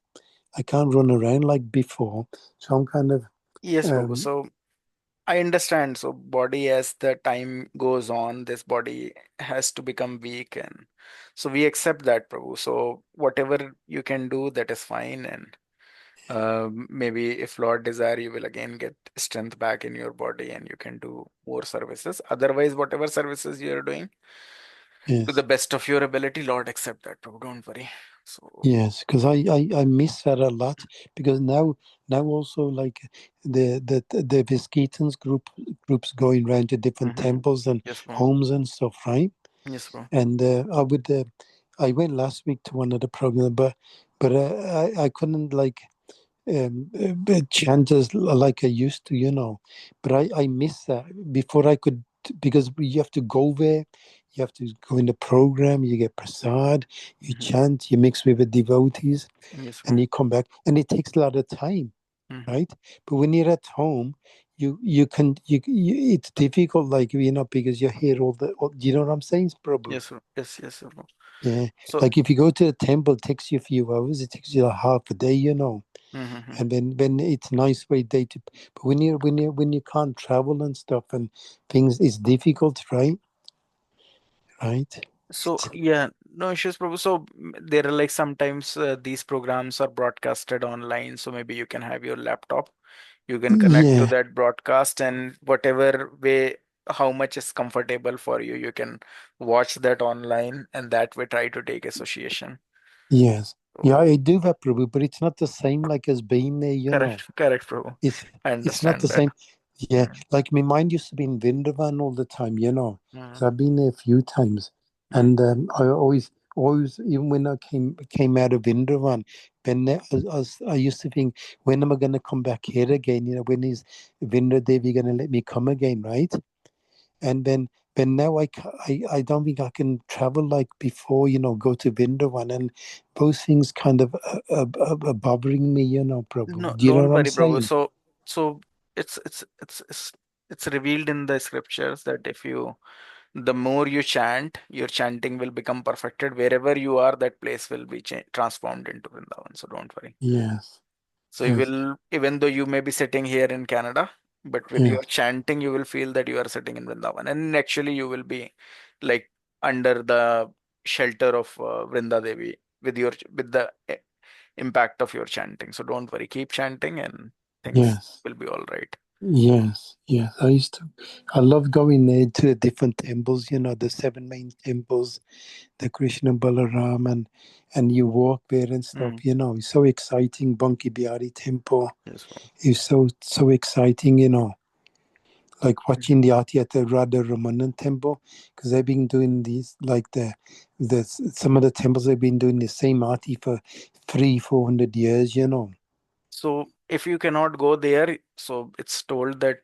I can't run around like before. So I'm kind of Yes, Prabhu. um So I understand. So body, as the time goes on, this body has to become weak, and so we accept that, Prabhu. So whatever you can do, that is fine. And maybe if Lord desire, you will again get strength back in your body, and you can do more services. Otherwise, whatever services you are doing, to the yes. best of your ability, Lord accept that, Prabhu. Don't worry. So. Yes, because I miss that a lot because now also like the Viscitans groups going around to different Mhm. temples and Yes, bro. homes and stuff, right? Yes, bro. And I went last week to one of the programs, but I couldn't like chant as like I used to. But I miss that before I could, because you have to go there, you have to go in the program, you get prasad, you Mhm. chant, you mix with the devotees, Yes, and bro. you come back, and it takes a lot of time, Mhm. right? But when you're at home, it's difficult, like, because you're here you know what I'm saying, Prabhu? Yes, bro. Yes, yes, bro. Yeah, So. like if you go to the temple, it takes you a few hours, it takes you a half a day. Mhm. And when it's nice way day to, but when you can't travel and stuff and things, it's difficult, right. So yeah, no issues, Prabhu. So there are like sometimes these programs are broadcasted online. So maybe you can have your laptop. You can connect to Yeah, that broadcast, and whatever way, how much is comfortable for you, you can watch that online, and that way try to take association. yes, yeah, So I do that, Prabhu, but it's not the same like as being there. correct, correct, Prabhu. it's I it's not the understand that. same. Yeah, like my mind used to be in Vrindavan all the time. Mm-hmm. So I've been there a few times, and I always, even when I came out of Vrindavan, I used to think, when am I going to come back here again? When is Vrinda Devi going to let me come again, right? And then now I don't think I can travel like before, go to Vrindavan, and those things kind of are bothering me, No, Prabhu. Do you know don't what I'm worry, Prabhu. saying? So it's revealed in the scriptures that if you, the more you chant, your chanting will become perfected. Wherever you are, that place will be transformed into Vrindavan. So don't worry. Yes, So you yes, will, even though you may be sitting here in Canada, but with your yes, chanting, you will feel that you are sitting in Vrindavan, and actually you will be like under the shelter of Vrinda Devi with the impact of your chanting. So don't worry, keep chanting, and things yes. will be all right. Yes, yes. I love going there to the different temples, the seven main temples, the Krishna Balaram, and you walk there and stuff, Mm, It's so exciting. Banki Bihari temple yes, bro. is so exciting. Like Mm. watching the Aarti at the Radha Ramanan temple, because they've been doing these, like some of the temples, they've been doing the same Aarti for 300-400 years. So if you cannot go there, so it's told that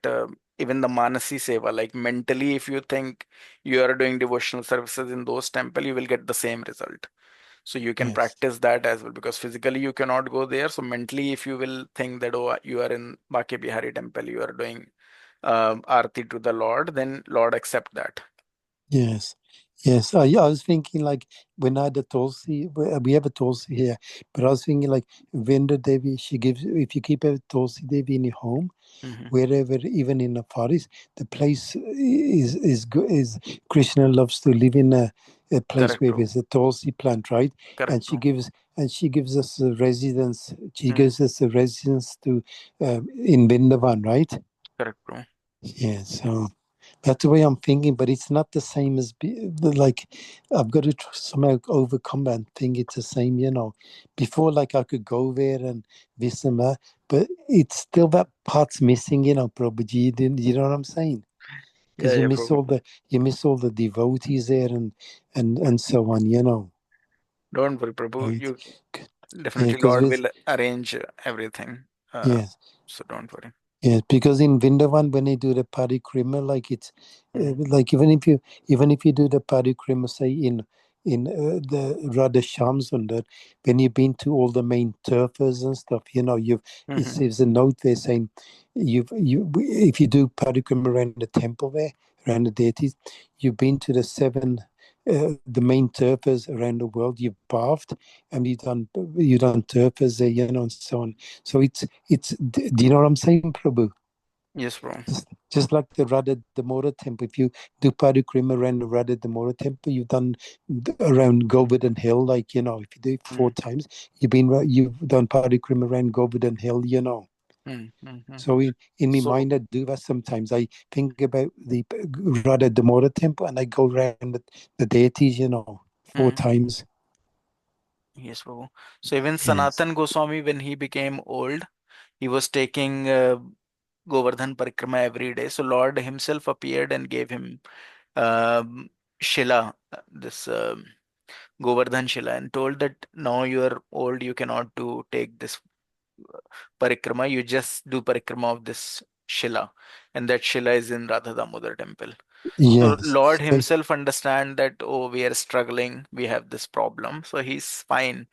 even the Manasi Seva, like mentally, if you think you are doing devotional services in those temple, you will get the same result. So you can Yes. practice that as well, because physically you cannot go there. So mentally, if you will think that, oh, you are in Bake Bihari temple, you are doing arti to the Lord, then Lord accept that. Yes. Yes. I was thinking like when I had a Tulsi, we have a Tulsi here, but I was thinking like Vendra Devi, she gives, if you keep a Tulsi Devi in your home, Hmm. wherever, even in a forest, the place is good. Is Krishna loves to live in a place Correct, where bro. there's a Tulsi plant, right? Correct, And bro. she gives us a residence. She Hmm. gives us a residence to in Vrindavan, right? Correct, bro. Yeah. So that's the way I'm thinking, but it's not the same as like I've got to somehow overcome that and think it's the same. Before, like I could go there and this and that, but it's still that part's missing. Prabhuji, you know what I'm saying? Yeah, Because yeah, bro. you miss all the devotees there and so on. Don't worry, So Prabhu. it's You yeah, definitely, because Lord with will arrange everything. yeah. So don't worry. Yeah, because in Vrindavan when they do the parikrima, like it's Hmm. like even if you do the parikrima, say in the Radha Shams and that, when you've been to all the main turfas and stuff, Hmm. there's a note there saying if you do parikrima around the temple there, around the deities, you've been to the main turfas around the world, you've bathed and you done turfas there, and so on. So do you know what I'm saying, Prabhu? Yes, bro. Just like the Radha Damodar temple, if you do parikrima around the Radha Damodar temple, you've done around Govardhan Hill, like if you do it four Hmm. times, you've done parikrima. Govardhan Hill. Hmm. Hmm. Hmm. So in my So mind, I do that sometimes. I think about the Radha Damodar temple and I go around the deities, four hmm. times. Yes, bro. So even Yes. Sanatan Goswami, when he became old, he was taking Govardhan Parikrama every day. So Lord himself appeared and gave him um, Shila, this Govardhan Shila, and told that now you are old, you cannot take this parikrama, you just do parikrama of this Shila, and that Shila is in Radha Damodar temple. So Yes. Lord So himself understand that, oh, we are struggling, we have this problem. So he's fine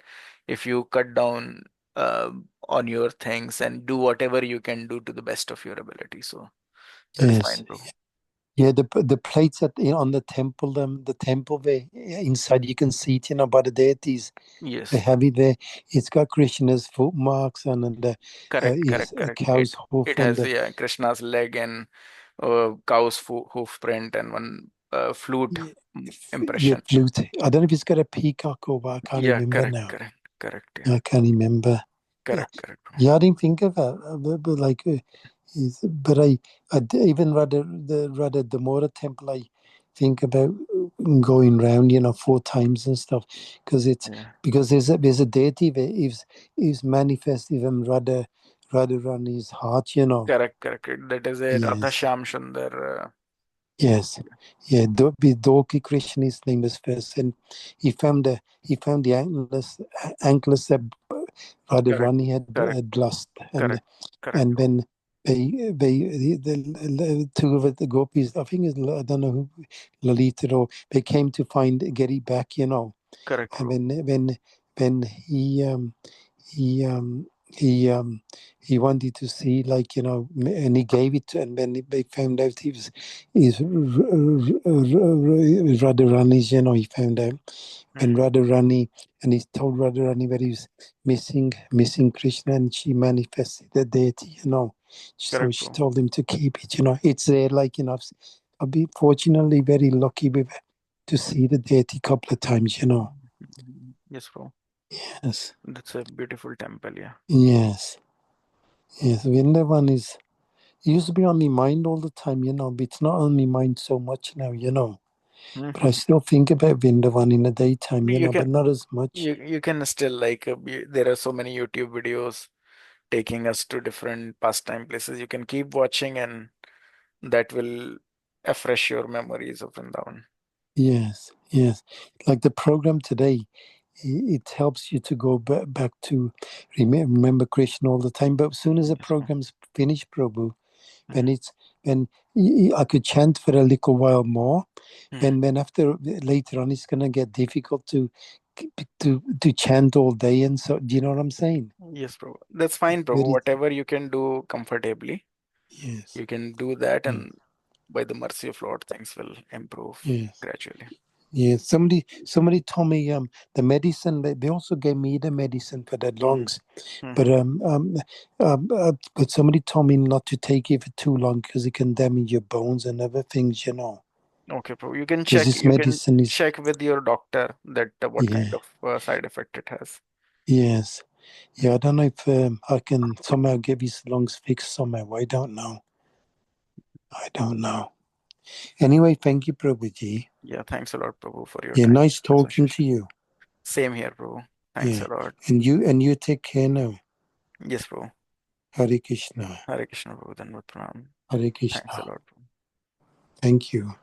if you cut down uh, on your things and do whatever you can do to the best of your ability. So that is yes. fine, bro. Yeah, the plates on the temple, the temple there inside you can see it, by the deities. They Yes, have it there. It's got Krishna's footmarks and correct, his correct, correct. cow's hoof It and has, yeah, Krishna's leg and cow's hoof print and one flute yeah, yeah, impression. flute. I don't know if it's got a peacock or what. I can't Yeah, remember correct, now. correct, correct. Yeah, I can't remember. Yeah, correct, correct, bro. yeah, I didn't think of that. But like, but even rather the Mora temple, I think about going round, four times and stuff, Yeah, because there's a deity that is manifest even rather on his heart. correct, correct. That is a Radha Yes, Shyam Sundar. yes, yeah. Doki Krishna, his name is first, and he found the anklets that Correct, Radharani correct, had lost, and correct, correct, and bro. then the two of the gopis, I think I don't know who, Lalita, or they came to get it back. Correct, And bro. when he he um he wanted to see, like, and he gave it, and when they found out he's Radharani's, he found out when Hmm. Radharani, and he told Radharani that he was missing Krishna, and she manifested the deity. So Correct, she bro. told him to keep it. It's there, like, I've been fortunately very lucky to see the deity a couple of times. Yes, bro. Yes, That's a beautiful temple, yeah. yes, yes. Vrindavan used to be on my mind all the time, but it's not on my mind so much now. But I Hmm. still think about Vrindavan in the daytime, You can but not as much. you can still like there are so many YouTube videos taking us to different pastime places. You can keep watching, and that will afresh your memories of Vrindavan. Yes, yes. Like the program today, it helps you to go back to remember Krishna all the time. But as soon as the Yes, bro. program's finished, Prabhu, when Hmm. it's when I could chant for a little while more, Hmm. then after later on it's gonna get difficult to to chant all day, and so do you know what I'm saying? Yes, Prabhu. That's fine, Prabhu. Very Whatever you can do comfortably, yes, you can do that, yes, and by the mercy of Lord, things will improve yes. gradually. Yeah, somebody told me the medicine they also gave me the medicine for the lungs, but but somebody told me not to take it for too long because it can damage your bones and other things, you know. Okay, Prabhu. You can Because check. this You can medicine is check with your doctor that what kind yeah, of side effect it has. yes, yeah. I don't know if I can somehow get his lungs fixed somehow. I don't know. I don't know. Anyway, thank you, Prabhuji. Yeah, thanks a lot, Prabhu, for your Yeah, time nice talking to association. you. Same here, Prabhu. Thanks Yeah, a lot. and you take care now. Yes, Prabhu. Hare Krishna. Hare Krishna, Prabhu. Dhanavad Pranam. Hare Thanks a Krishna. lot, Prabhu. Thank you.